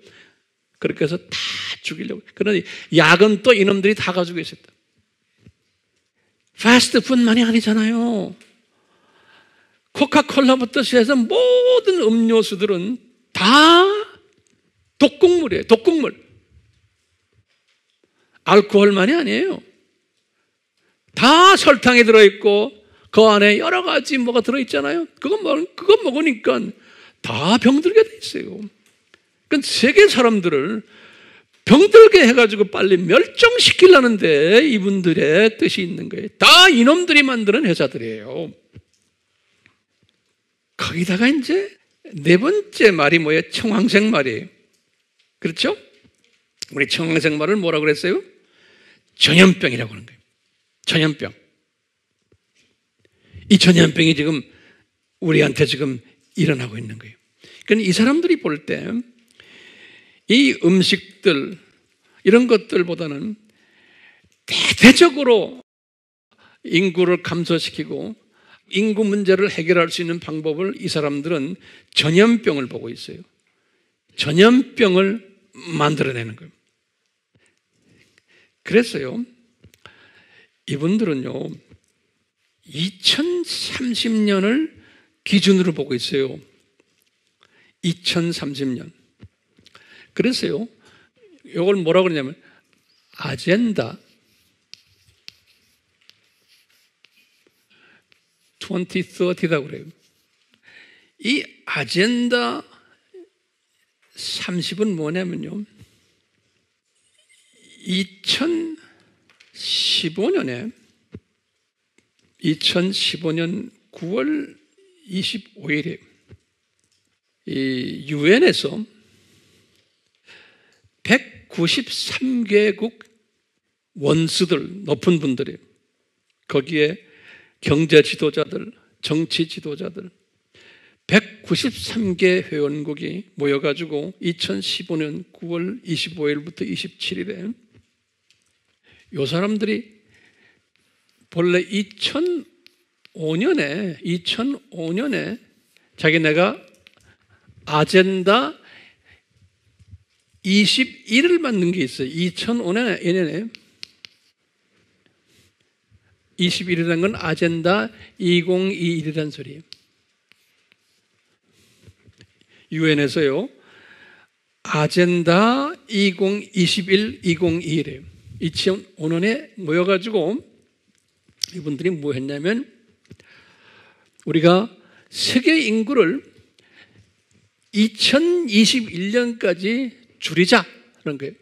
그렇게 해서 다 죽이려고. 그러니 약은 또 이놈들이 다 가지고 있었다. 패스트푸드만이 아니잖아요. 코카콜라부터 시작해서 모든 음료수들은 다 독극물이에요. 독극물. 알코올만이 아니에요. 다 설탕이 들어있고 그 안에 여러 가지 뭐가 들어있잖아요. 그거 먹으니까 다 병들게 돼 있어요. 그러니까 세계 사람들을 병들게 해가지고 빨리 멸종시키려는데 이분들의 뜻이 있는 거예요. 다 이놈들이 만드는 회사들이에요. 거기다가 이제 네 번째 말이 뭐예요? 청황색 말이에요. 그렇죠? 우리 청황색 말을 뭐라고 그랬어요? 전염병이라고 하는 거예요. 전염병. 이 전염병이 지금 우리한테 지금 일어나고 있는 거예요. 그러니까 이 사람들이 볼 때 이 음식들 이런 것들보다는 대대적으로 인구를 감소시키고 인구 문제를 해결할 수 있는 방법을 이 사람들은 전염병을 보고 있어요. 전염병을 만들어내는 거예요. 그랬어요. 이분들은요, 2030년을 기준으로 보고 있어요. 2030년. 그래서요, 이걸 뭐라고 그러냐면, 아젠다 2030라고 그래요. 이 아젠다 30은 뭐냐면요, 2015년 9월 25일에 이 유엔에서 193개국 원수들, 높은 분들이, 거기에 경제 지도자들, 정치 지도자들 193개 회원국이 모여가지고 2015년 9월 25일부터 27일에 이 사람들이 본래 2005년에 자기네가 아젠다 21을 만든 게 있어요. 2005년에 21이라는 건 아젠다 2021이라는 소리예요. 유엔에서요, 아젠다 2021, 2021이에요. 2005년에 모여가지고 이분들이 뭐 했냐면, 우리가 세계 인구를 2021년까지 줄이자라는 거예요.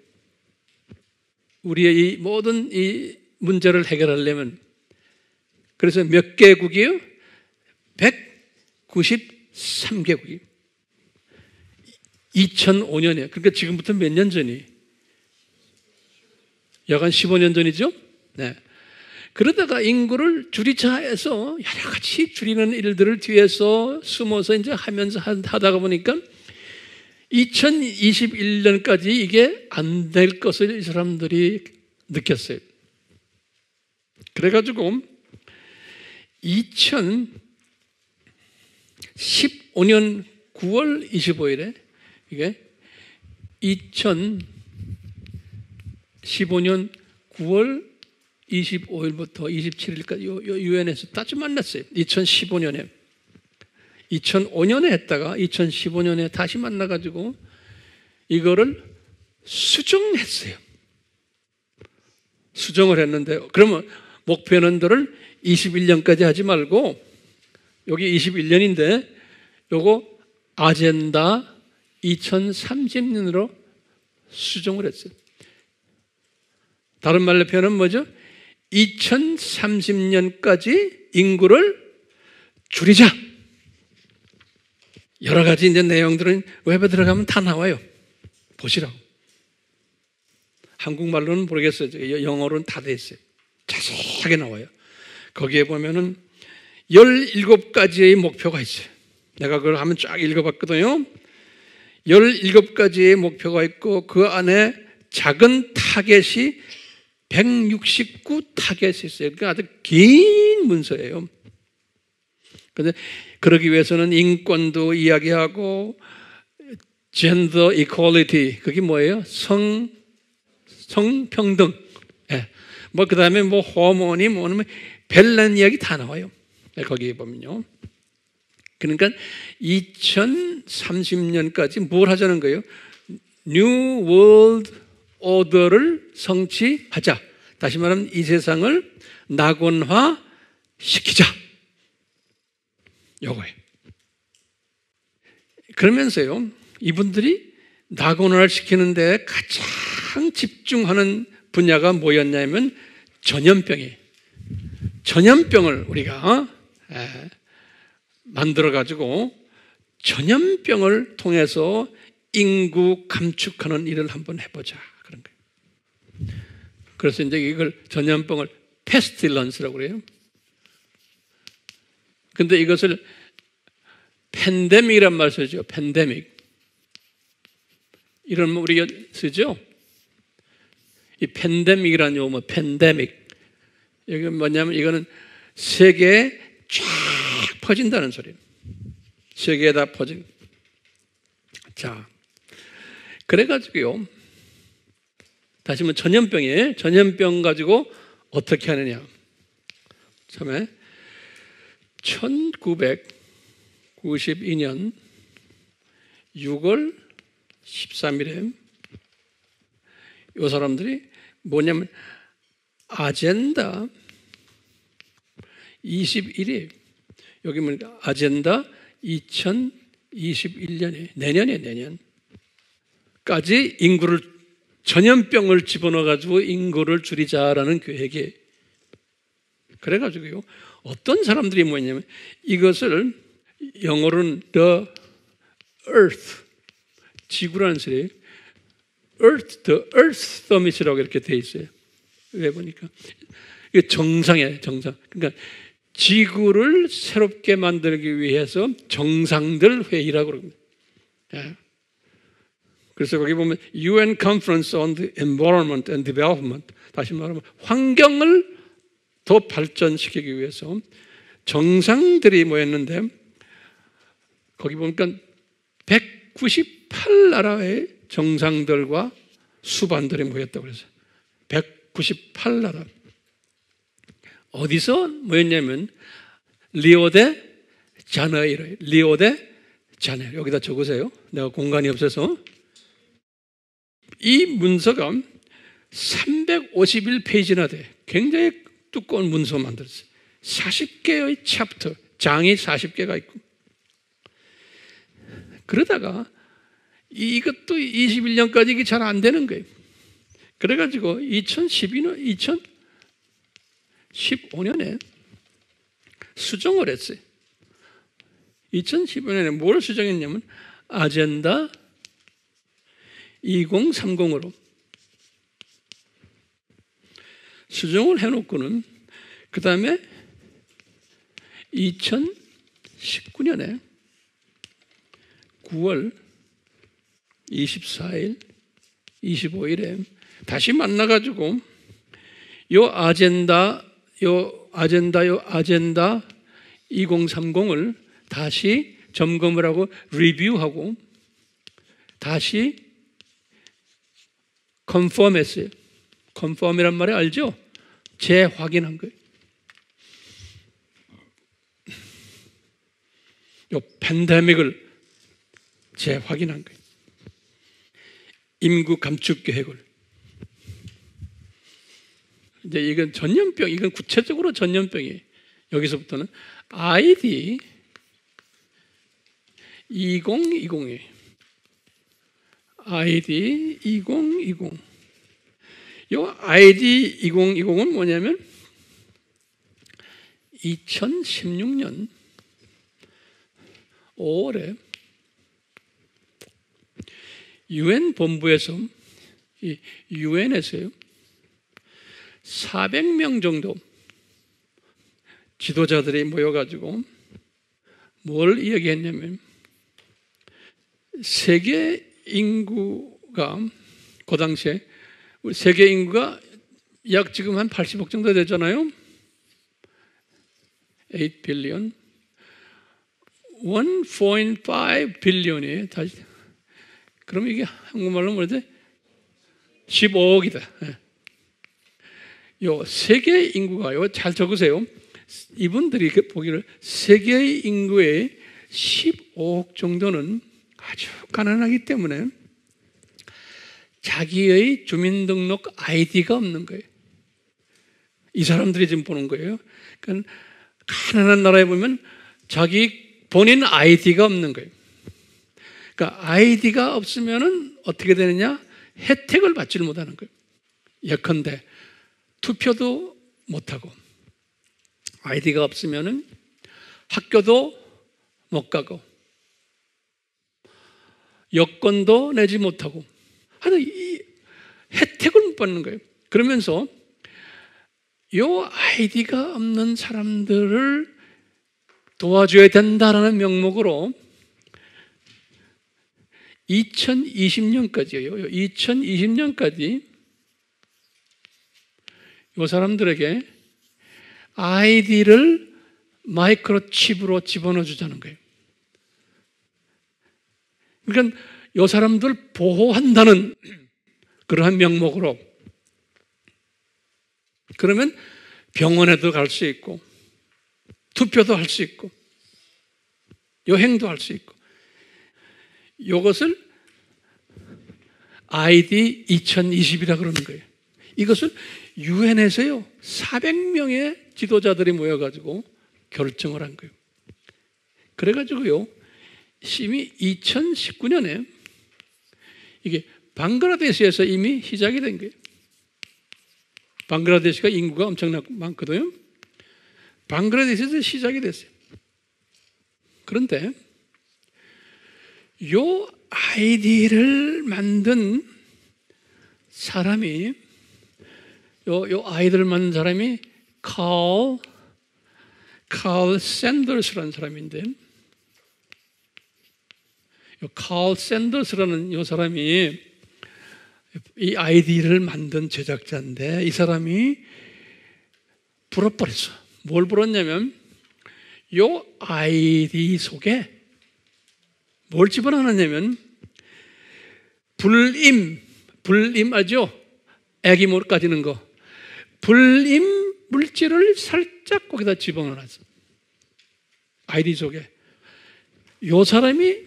우리의 이 모든 이 문제를 해결하려면. 그래서 몇 개국이요? 193개국이. 2005년에. 그러니까 지금부터 몇 년 전이? 약간 15년 전이죠? 네. 그러다가 인구를 줄이자 해서 여러 가지 줄이는 일들을 뒤에서 숨어서 이제 하면서 하다가 보니까 2021년까지 이게 안 될 것을 이 사람들이 느꼈어요. 그래가지고 2015년 9월 25일에 이게 2015년 9월 25일부터 27일까지 유엔에서 다시 만났어요. 2015년에 했다가 2015년에 다시 만나가지고 이거를 수정했어요. 수정을 했는데, 그러면 목표년도를 21년까지 하지 말고 여기 21년인데 요거 아젠다 2030년으로 수정을 했어요. 다른 말로 표현은 뭐죠? 2030년까지 인구를 줄이자. 여러 가지 이제 내용들은 웹에 들어가면 다 나와요. 보시라고. 한국말로는 모르겠어요. 영어로는 다 돼 있어요. 자세하게 나와요. 거기에 보면은 17가지의 목표가 있어요. 내가 그걸 한번 쫙 읽어봤거든요. 17가지의 목표가 있고 그 안에 작은 타겟이 169 타겟이 있어요. 그러니까 아주 긴 문서예요. 그런데 그러기 위해서는 인권도 이야기하고 젠더 이퀄리티, 그게 뭐예요? 성평등. 예. 뭐 그 다음에 뭐 호르몬이 뭐냐면 별난 이야기 다 나와요. 거기에 보면요. 그러니까 2030년까지 뭘 하자는 거예요? New World Order를 성취하자. 다시 말하면 이 세상을 낙원화 시키자. 요거예요. 그러면서요, 이분들이 낙원화를 시키는데 가장 집중하는 분야가 뭐였냐면 전염병이에요. 전염병을 우리가 만들어가지고 전염병을 통해서 인구 감축하는 일을 한번 해보자. 그런 거예요. 그래서 이제 이걸 전염병을 페스틸런스라고 그래요. 근데 이것을 팬데믹이란 말 쓰죠. 팬데믹. 이런 뭐 우리가 쓰죠. 이 팬데믹이란 용어, 팬데믹. 여기 뭐냐면 이거는 세계에 쫙 퍼진다는 소리예요. 세계에 다 퍼진. 자, 그래가지고요. 다시 한번 전염병이에요. 전염병 가지고 어떻게 하느냐. 처음에 1992년 6월 13일에 이 사람들이 뭐냐면 아젠다 21일 여기 보니까 아젠다 2021년에 내년까지 인구를 전염병을 집어넣어가지고 인구를 줄이자라는 계획이 그래가지고요 어떤 사람들이 뭐냐면 이것을 영어로는 the earth 지구라는 소리 earth, the earth summit이라고 이렇게 돼 있어요. 왜 보니까 이게 정상이에요, 정상. 그러니까 지구를 새롭게 만들기 위해서 정상들 회의라고 그럽니다. 예. 그래서 거기 보면 UN Conference on the Environment and Development 다시 말하면 환경을 더 발전시키기 위해서 정상들이 모였는데 거기 보니까 198나라의 정상들과 수반들이 모였다고 그랬어요. 198나라. 어디서 모였냐면 리오데 자네이로. 여기다 적으세요. 내가 공간이 없어서. 이 문서가 351페이지나 돼. 굉장히 두꺼운 문서 만들었어요. 40개의 챕터, 장이 40개가 있고. 그러다가 이것도 21년까지 이게 잘 안 되는 거예요. 그래가지고 2015년에 수정을 했어요. 2015년에 뭘 수정했냐면 아젠다 2030으로 수정을 해놓고는 그 다음에 2019년에 9월 24일, 25일에 다시 만나가지고 요 아젠다 2030을 다시 점검을 하고 리뷰하고 다시 컨펌했어요. 컨펌이란 말이 알죠? 재확인한 거예요. 요 팬데믹을 재확인한 거예요. 인구 감축 계획을. 이제 이건 전염병, 이건 구체적으로 전염병이에요. 여기서부터는 ID 2020이에요. ID 2020. 이 ID 2020은 뭐냐면 2016년 5월에 UN 본부에서 UN에서요 400명 정도 지도자들이 모여가지고 뭘 이야기했냐면 세계 인구가 그 당시에 세계 인구가 약 지금 한 80억 정도 되잖아요. 8 빌리언 1.5 빌리언이에요. 다시 그럼 이게 한국말로 뭐지? 15억이다. 요 세계 인구가요, 잘 적으세요. 이분들이 보기를 세계 인구의 15억 정도는 아주 가난하기 때문에 자기의 주민등록 아이디가 없는 거예요. 이 사람들이 지금 보는 거예요. 그러니까 가난한 나라에 보면 자기 본인 아이디가 없는 거예요. 그러니까 아이디가 없으면은 어떻게 되느냐? 혜택을 받지를 못하는 거예요. 예컨대 투표도 못하고 아이디가 없으면은 학교도 못 가고 여권도 내지 못하고 하여튼 이 혜택을 못 받는 거예요. 그러면서 이 아이디가 없는 사람들을 도와줘야 된다라는 명목으로 2020년까지요. 2020년까지 이 사람들에게 아이디를 마이크로칩으로 집어넣어 주자는 거예요. 그러니까 이 사람들 보호한다는 그러한 명목으로 그러면 병원에도 갈 수 있고, 투표도 할 수 있고, 여행도 할 수 있고, 이것을 ID 2020이라 그러는 거예요. 이것을 유엔에서요 400명의 지도자들이 모여가지고 결정을 한 거예요. 그래가지고요 이미 2019년에 이게 방글라데시에서 이미 시작이 된 거예요. 방글라데시가 인구가 엄청나고 많거든요. 방글라데시에서 시작이 됐어요. 그런데 요 아이디를 만든 사람이 요 아이디를 만든 사람이 칼 샌더스라는 사람인데, 칼 샌더스라는 요 사람이 이 아이디를 만든 제작자인데, 이 사람이 불어버렸어. 뭘 불었냐면 요 아이디 속에 뭘 집어넣었냐면 불임 아죠? 애기 못 가지는 거. 불임 물질을 살짝 거기다 집어넣어놨어. 아이디 속에. 요 사람이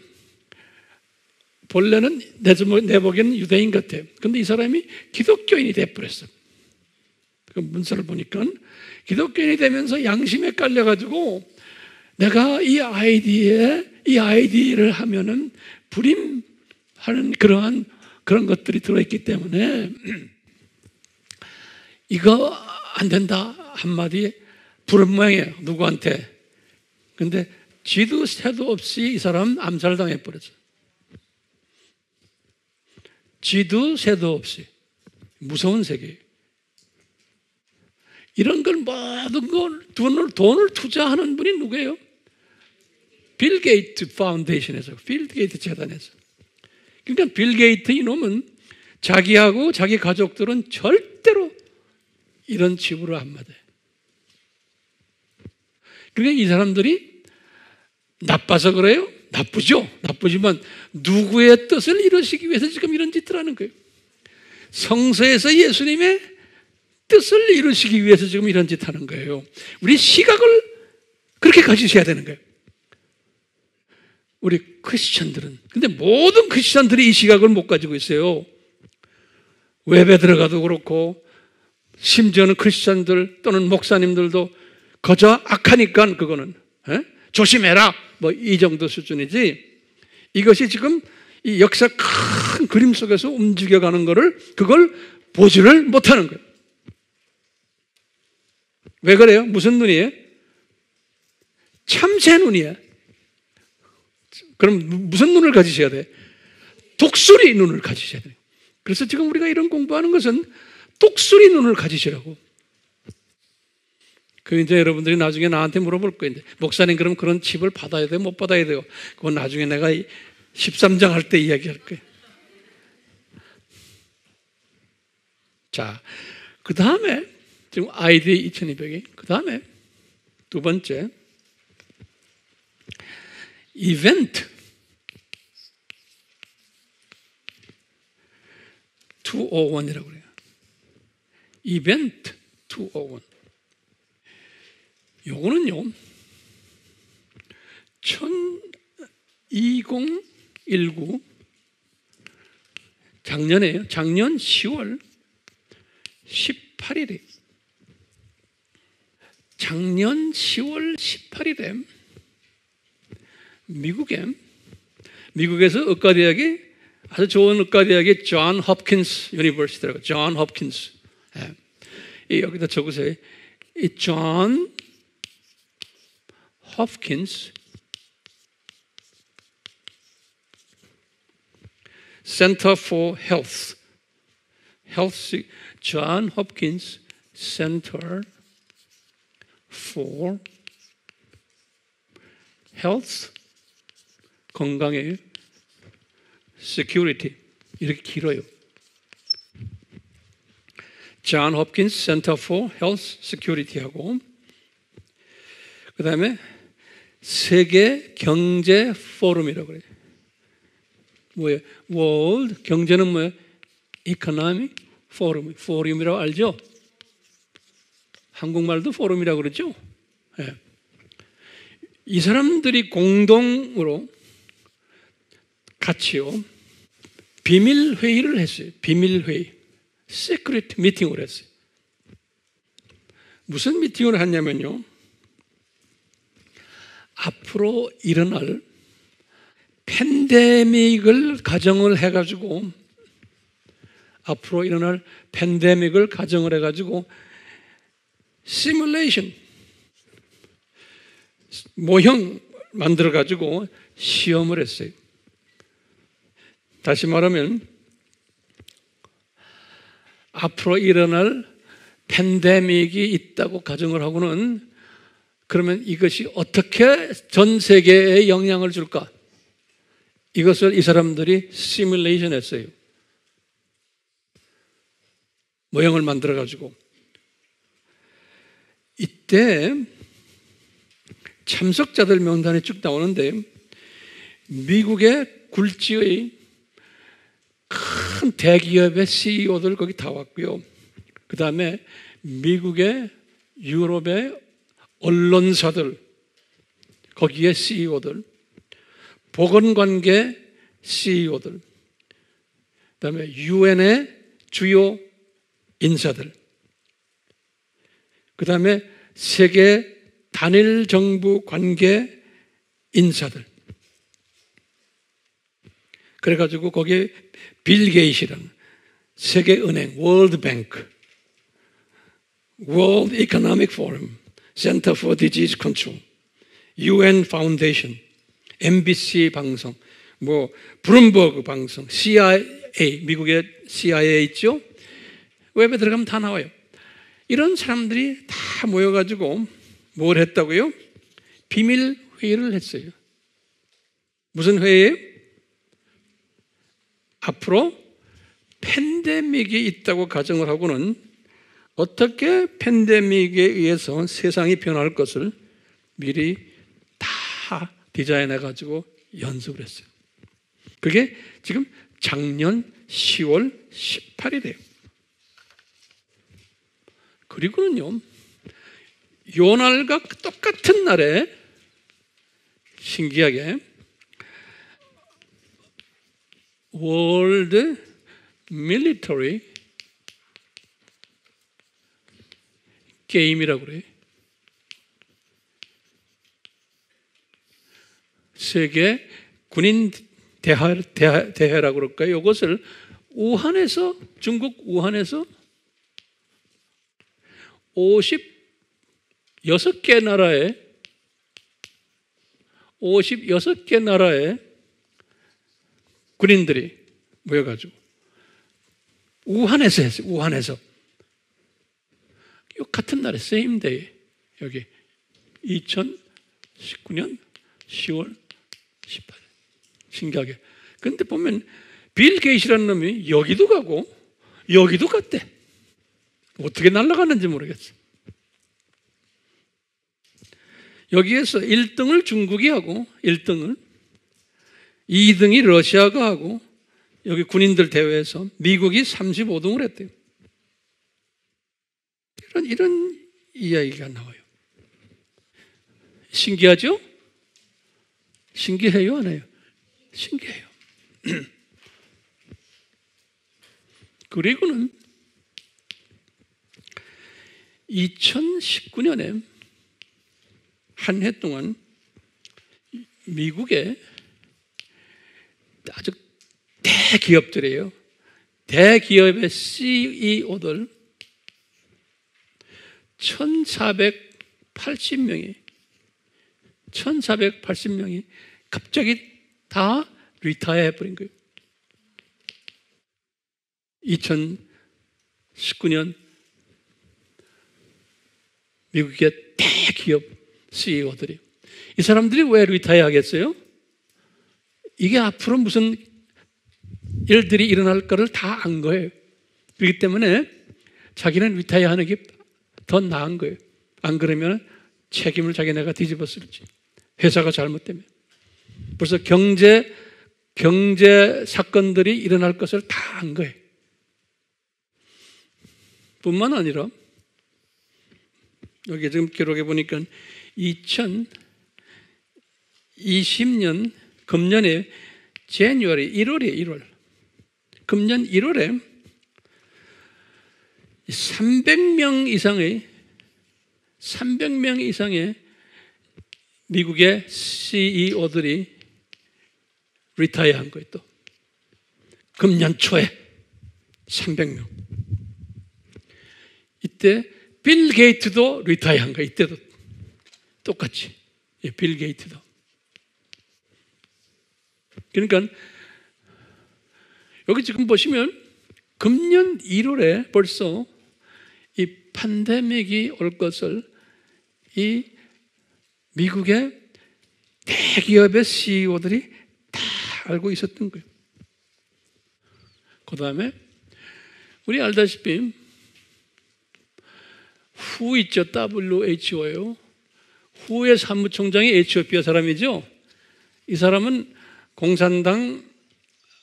본래는 내 보기에는 유대인 같아. 근데 이 사람이 기독교인이 돼버렸어. 그 문서를 보니까 기독교인이 되면서 양심에 깔려가지고 내가 이 아이디를 하면은 불임하는 그런 것들이 들어있기 때문에 이거 안 된다 한마디 부른 모양이에요. 누구한테. 근데 쥐도 새도 없이 이 사람 암살당해 버렸어. 쥐도 새도 없이. 무서운 세계예요. 이런 걸 모든 걸 돈을 투자하는 분이 누구예요? 빌 게이트 파운데이션에서, 빌 게이트 재단에서. 그러니까 빌 게이트 이놈은 자기하고 자기 가족들은 절대로 이런 치부를 안 받아요. 그러니까 이 사람들이 나빠서 그래요? 나쁘죠. 나쁘지만 누구의 뜻을 이루시기 위해서 지금 이런 짓을 하는 거예요. 성서에서 예수님의 뜻을 이루시기 위해서 지금 이런 짓 하는 거예요. 우리 시각을 그렇게 가지셔야 되는 거예요. 우리 크리스천들은. 근데 모든 크리스천들이 이 시각을 못 가지고 있어요. 웹에 들어가도 그렇고, 심지어는 크리스천들 또는 목사님들도 거저 악하니까 그거는 조심해라 뭐 이 정도 수준이지, 이것이 지금 이 역사 큰 그림 속에서 움직여가는 거를 그걸 보지를 못하는 거예요. 왜 그래요? 무슨 눈이에요? 참새 눈이에요. 그럼 무슨 눈을 가지셔야 돼? 독수리 눈을 가지셔야 돼요. 그래서 지금 우리가 이런 공부하는 것은 독수리 눈을 가지시라고. 그 이제 여러분들이 나중에 나한테 물어볼 거예요. 목사님 그럼 그런 칩을 받아야 돼요? 못 받아야 돼요? 그건 나중에 내가 13장 할 때 이야기할 거예요. 자, 그 다음에 지금 ID 2200이 그 다음에 두 번째 이벤트 201이라고 그래요. 이벤트 201. 요거는요 2019 작년에요. 작년 10월 18일에 작년 10월 18일에 미국에서 의과대학이 아주 좋은 의과대학이 존 홉킨스 유니버시티라고. 존 홉킨스. 여기다 적으세요. 이 존 홉킨스 Center for Health. 존 홉킨스 Center for Health. 건강의 Security. 이렇게 길어요. 존 홉킨스 센터 for 헬스 시큐리티하고 그 다음에 세계 경제 포럼이라고 그래요. 뭐예요? 월드 경제는 뭐예요? 이코노미 포럼이라고 알죠? 한국말도 포럼이라고 그러죠. 예. 이 사람들이 공동으로 같이요 비밀 회의를 했어요. 비밀 회의, 시크릿 미팅을 했어요. 무슨 미팅을 했냐면요, 앞으로 일어날 팬데믹을 가정을 해가지고, 앞으로 일어날 팬데믹을 가정을 해가지고 시뮬레이션, 모형 만들어가지고 시험을 했어요. 다시 말하면 앞으로 일어날 팬데믹이 있다고 가정을 하고는, 그러면 이것이 어떻게 전 세계에 영향을 줄까? 이것을 이 사람들이 시뮬레이션 했어요. 모형을 만들어가지고. 이때 참석자들 명단이 쭉 나오는데, 미국의 굴지의 큰 대기업의 CEO들 거기 다 왔고요. 그 다음에 미국의, 유럽의 언론사들, 거기에 CEO들, 보건관계 CEO들, 그 다음에 UN의 주요 인사들, 그 다음에 세계 단일 정부 관계 인사들. 그래가지고 거기에 빌 게이츠라는 세계은행, 월드뱅크, World Economic Forum, Center for Disease Control, UN Foundation, MBC 방송, 브룸버그 방송, CIA, 미국의 CIA 있죠? 웹에 들어가면 다 나와요. 이런 사람들이 다 모여가지고 뭘 했다고요? 비밀 회의를 했어요. 무슨 회의예요? 앞으로 팬데믹이 있다고 가정을 하고는 어떻게 팬데믹에 의해서 세상이 변할 것을 미리 다 디자인해가지고 연습을 했어요. 그게 지금 작년 10월 18일이에요. 그리고는요, 요 날과 똑같은 날에 신기하게 월드 밀리터리 게임이라고 그래요. 세계 군인 대회라고 그럴까요? 이것을 우한에서, 중국 우한에서 56개 나라의 군인들이 모여가지고 우한에서 했어요. 우한에서. 같은 날에 same day, 여기 2019년 10월 18일. 신기하게. 근데 보면 빌 게이츠라는 놈이 여기도 가고 여기도 갔대. 어떻게 날아가는지 모르겠어. 여기에서 1등을 중국이 하고 1등을 2등이 러시아가 하고, 여기 군인들 대회에서 미국이 35등을 했대요. 이런 이야기가 나와요. 신기하죠? 신기해요, 안 해요? 신기해요. 그리고는 2019년에 한 해 동안 미국의 아주 대기업들이에요. 대기업의 CEO들 1480명이 갑자기 다 리타이어 해버린 거예요. 2019년 미국의 대기업 CEO들이. 이 사람들이 왜 리타이어 하겠어요? 이게 앞으로 무슨 일들이 일어날까를 다 안 거예요. 그렇기 때문에 자기는 리타이어 하는 게 더 나은 거예요. 안 그러면 책임을 자기네가 뒤집어 쓸지. 회사가 잘못되면. 벌써 경제 사건들이 일어날 것을 다 안 거예요. 뿐만 아니라 여기 지금 기록해 보니까 2020년 금년에 January 1월 금년 1월에 300명 이상의 미국의 CEO들이 리타이어한 거예요. 또 금년 초에 300명. 이때 빌 게이트도 리타이어한 거예요. 이때도 똑같이. 빌 게이트도. 그러니까 여기 지금 보시면 금년 1월에 벌써 이 팬데믹이 올 것을 이 미국의 대기업의 CEO들이 다 알고 있었던 거예요. 그 다음에 우리 알다시피 후 있죠. WHO예요. 후의 사무총장이 에티오피아 사람이죠. 이 사람은 공산당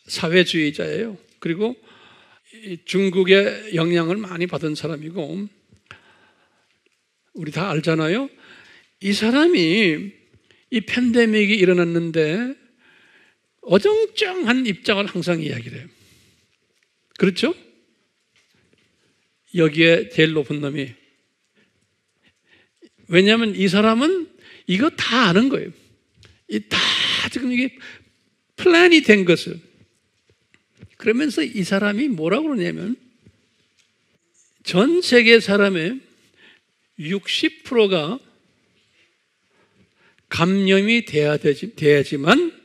사회주의자예요. 그리고 중국의 영향을 많이 받은 사람이고, 우리 다 알잖아요. 이 사람이 이 팬데믹이 일어났는데 어정쩡한 입장을 항상 이야기를 해요. 그렇죠? 여기에 제일 높은 놈이. 왜냐하면 이 사람은 이거 다 아는 거예요. 다 지금 이게 플랜이 된 것을. 그러면서 이 사람이 뭐라고 그러냐면 전 세계 사람의 60%가 감염이 돼야지만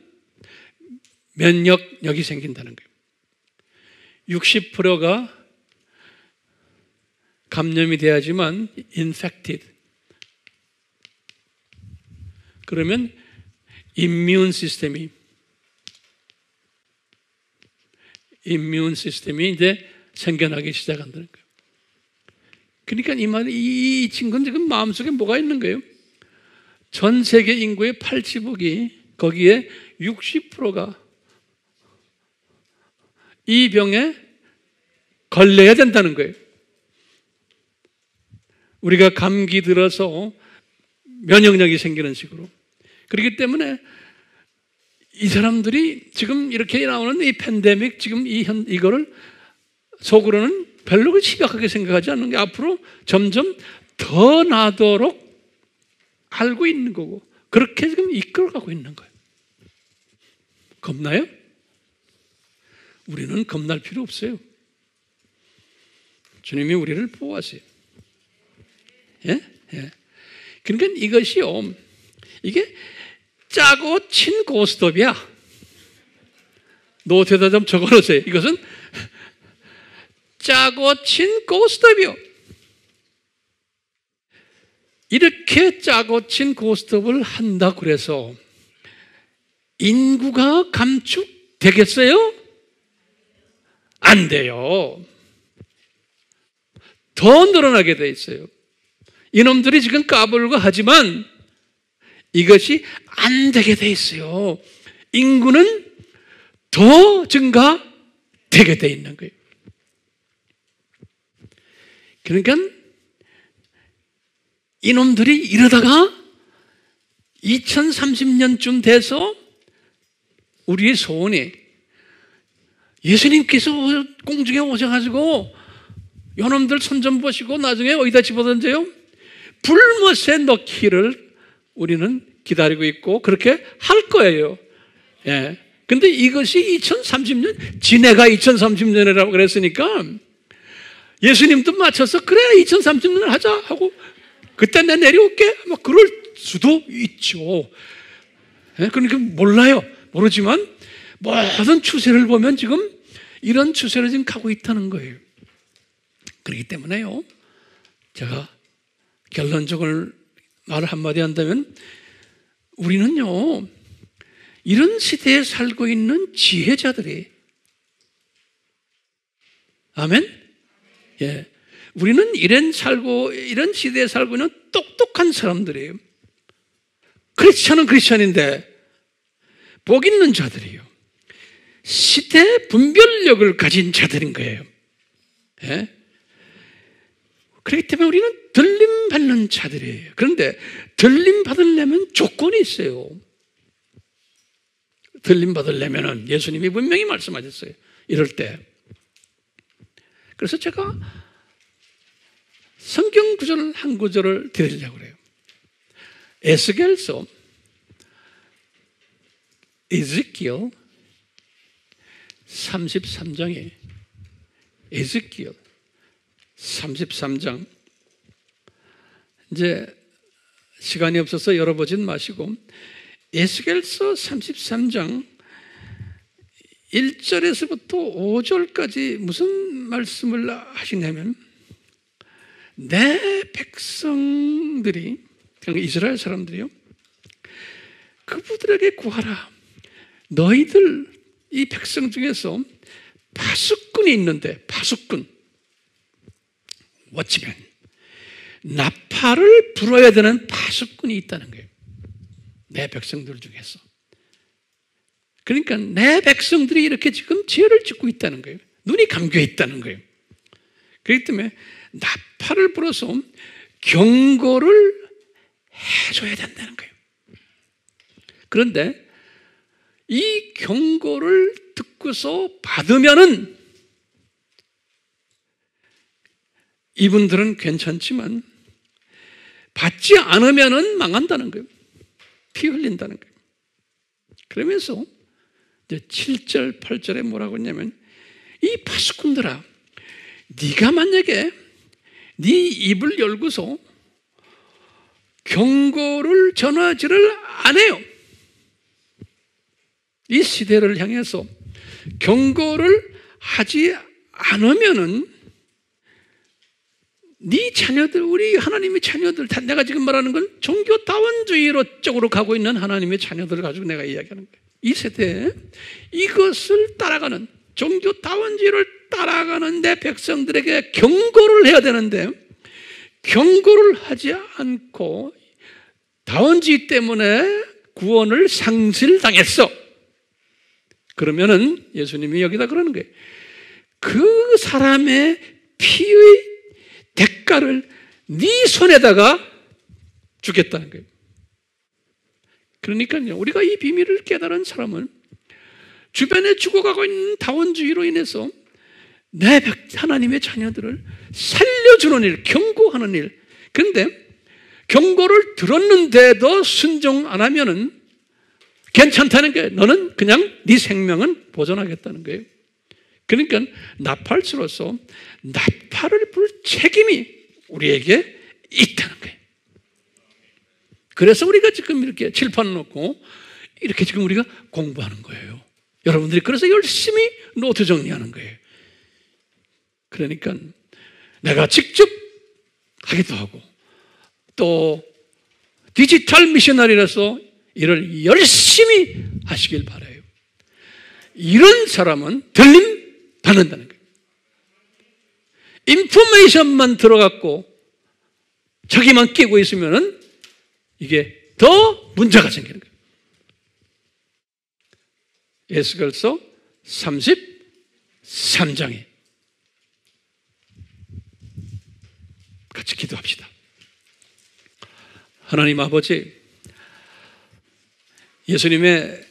면역력이 생긴다는 거예요. 60%가 감염이 돼야지만 infected. 그러면 이뮨 시스템이 이제 생겨나기 시작한다는 거예요. 그러니까 이 말이, 이 친구는 지금 마음속에 뭐가 있는 거예요? 전 세계 인구의 80억이 거기에 60%가 이 병에 걸려야 된다는 거예요. 우리가 감기 들어서 면역력이 생기는 식으로. 그렇기 때문에 이 사람들이 지금 이렇게 나오는 이 팬데믹, 지금 이거를 속으로는 별로 심각하게 생각하지 않는 게 앞으로 점점 더 나도록 알고 있는 거고, 그렇게 지금 이끌어가고 있는 거예요. 겁나요? 우리는 겁날 필요 없어요. 주님이 우리를 보호하세요. 예? 예. 그러니까 이것이요, 이게 짜고 친 고스톱이야. 노트에다 좀 적어놓으세요. 이것은 짜고 친 고스톱이요. 이렇게 짜고 친 고스톱을 한다고 그래서 인구가 감축되겠어요? 안 돼요. 더 늘어나게 돼 있어요. 이놈들이 지금 까불고 하지만 이것이 안 되게 돼 있어요. 인구는 더 증가되게 돼 있는 거예요. 그러니까 이놈들이 이러다가 2030년쯤 돼서 우리의 소원이 예수님께서 공중에 오셔가지고 요놈들 손 좀 보시고 나중에 어디다 집어던져요? 불못에 넣기를 우리는 기다리고 있고 그렇게 할 거예요. 예. 근데 이것이 2030년, 지네가 2030년이라고 그랬으니까 예수님도 맞춰서 그래 2030년 하자 하고 그때 내가 내려올게 아마 그럴 수도 있죠. 예? 그러니까 몰라요. 모르지만 모든 추세를 보면 지금 이런 추세로 지금 가고 있다는 거예요. 그렇기 때문에요, 제가 결론적으로 말을 한마디 한다면 우리는요, 이런 시대에 살고 있는 지혜자들이, 아멘? 예. 우리는 이런 시대에 살고 있는 똑똑한 사람들이에요. 크리스찬인데 복 있는 자들이에요. 시대 분별력을 가진 자들인 거예요. 예? 그렇기 때문에 우리는 들림 받는 자들이에요. 그런데 들림 받으려면 조건이 있어요. 들림 받으려면 예수님이 분명히 말씀하셨어요. 이럴 때. 그래서 제가 성경 구절 한 구절을 드리려고 그래요. 에스겔서 에스겔 33장에 에스겔 33장 이제 시간이 없어서 열어보진 마시고 에스겔서 33장 1절에서부터 5절까지 무슨 말씀을 하시냐면 내 백성들이 그러니까 이스라엘 사람들이요 그분들에게 구하라. 너희들 이 백성 중에서 파수꾼이 있는데 파수꾼 워치맨 나팔을 불어야 되는 파수꾼이 있다는 거예요. 내 백성들 중에서. 그러니까 내 백성들이 이렇게 지금 죄를 짓고 있다는 거예요. 눈이 감겨 있다는 거예요. 그렇기 때문에 나팔을 불어서 경고를 해줘야 된다는 거예요. 그런데 이 경고를 듣고서 받으면은 이분들은 괜찮지만 받지 않으면은 망한다는 거예요. 피 흘린다는 거예요. 그러면서 이제 7절, 8절에 뭐라고 했냐면 이 파수꾼들아 네가 만약에 네 입을 열고서 경고를 전하지를 안 해요. 이 시대를 향해서 경고를 하지 않으면은 네 자녀들, 우리 하나님의 자녀들, 내가 지금 말하는 건 종교다원주의로 쪽으로 가고 있는 하나님의 자녀들을 가지고 내가 이야기하는 거예요. 이 세대에 이것을 따라가는 종교다원주의를 따라가는 내 백성들에게 경고를 해야 되는데 경고를 하지 않고 다원주의 때문에 구원을 상실당했어. 그러면은 예수님이 여기다 그러는 거예요. 그 사람의 피의 대가를 네 손에다가 주겠다는 거예요. 그러니까요, 우리가 이 비밀을 깨달은 사람은 주변에 죽어가고 있는 다원주의로 인해서 내 하나님의 자녀들을 살려주는 일, 경고하는 일. 그런데 경고를 들었는데도 순종 안 하면은 괜찮다는 거예요. 너는 그냥 네 생명은 보존하겠다는 거예요. 그러니까 나팔수로서 나팔을 불 책임이 우리에게 있다는 거예요. 그래서 우리가 지금 이렇게 칠판 놓고 이렇게 지금 우리가 공부하는 거예요. 여러분들이 그래서 열심히 노트 정리하는 거예요. 그러니까 내가 직접 하기도 하고 또 디지털 미셔너리라서 이를 열심히 하시길 바라요. 이런 사람은 들림 받는다는 거예요. 인포메이션만 들어갔고 저기만 끼고 있으면은 이게 더 문제가 생기는 거예요. 에스겔서 33장에 같이 기도합시다. 하나님 아버지, 예수님의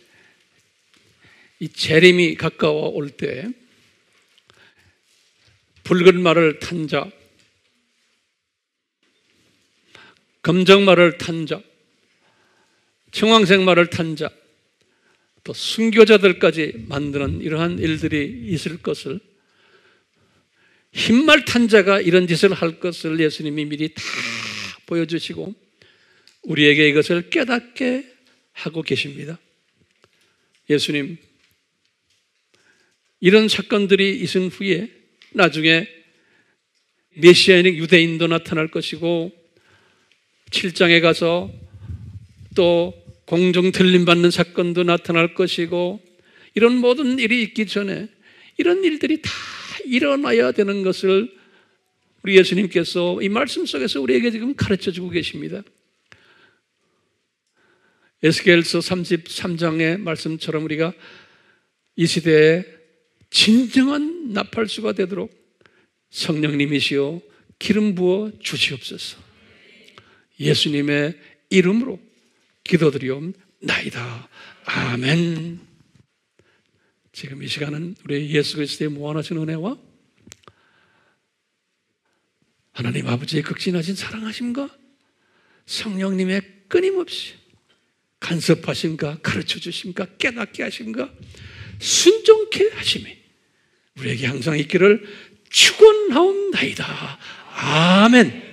이 재림이 가까워 올 때 붉은 말을 탄 자, 검정 말을 탄 자, 청황색 말을 탄 자, 또 순교자들까지 만드는 이러한 일들이 있을 것을, 흰말 탄 자가 이런 짓을 할 것을 예수님이 미리 다 보여주시고 우리에게 이것을 깨닫게 하고 계십니다. 예수님, 이런 사건들이 있은 후에 나중에 메시아인 유대인도 나타날 것이고 7장에 가서 또 공중 들림받는 사건도 나타날 것이고 이런 모든 일이 있기 전에 이런 일들이 다 일어나야 되는 것을 우리 예수님께서 이 말씀 속에서 우리에게 지금 가르쳐주고 계십니다. 에스겔서 33장의 말씀처럼 우리가 이 시대에 진정한 나팔수가 되도록 성령님이시여 기름 부어 주시옵소서. 예수님의 이름으로 기도드리옵나이다. 아멘. 지금 이 시간은 우리 예수 그리스도의 무한하신 은혜와 하나님 아버지의 극진하신 사랑하심과 성령님의 끊임없이 간섭하심과 가르쳐주심과 깨닫게 하심과 순종케 하심이 우리에게 항상 있기를 축원하옵나이다. 아멘.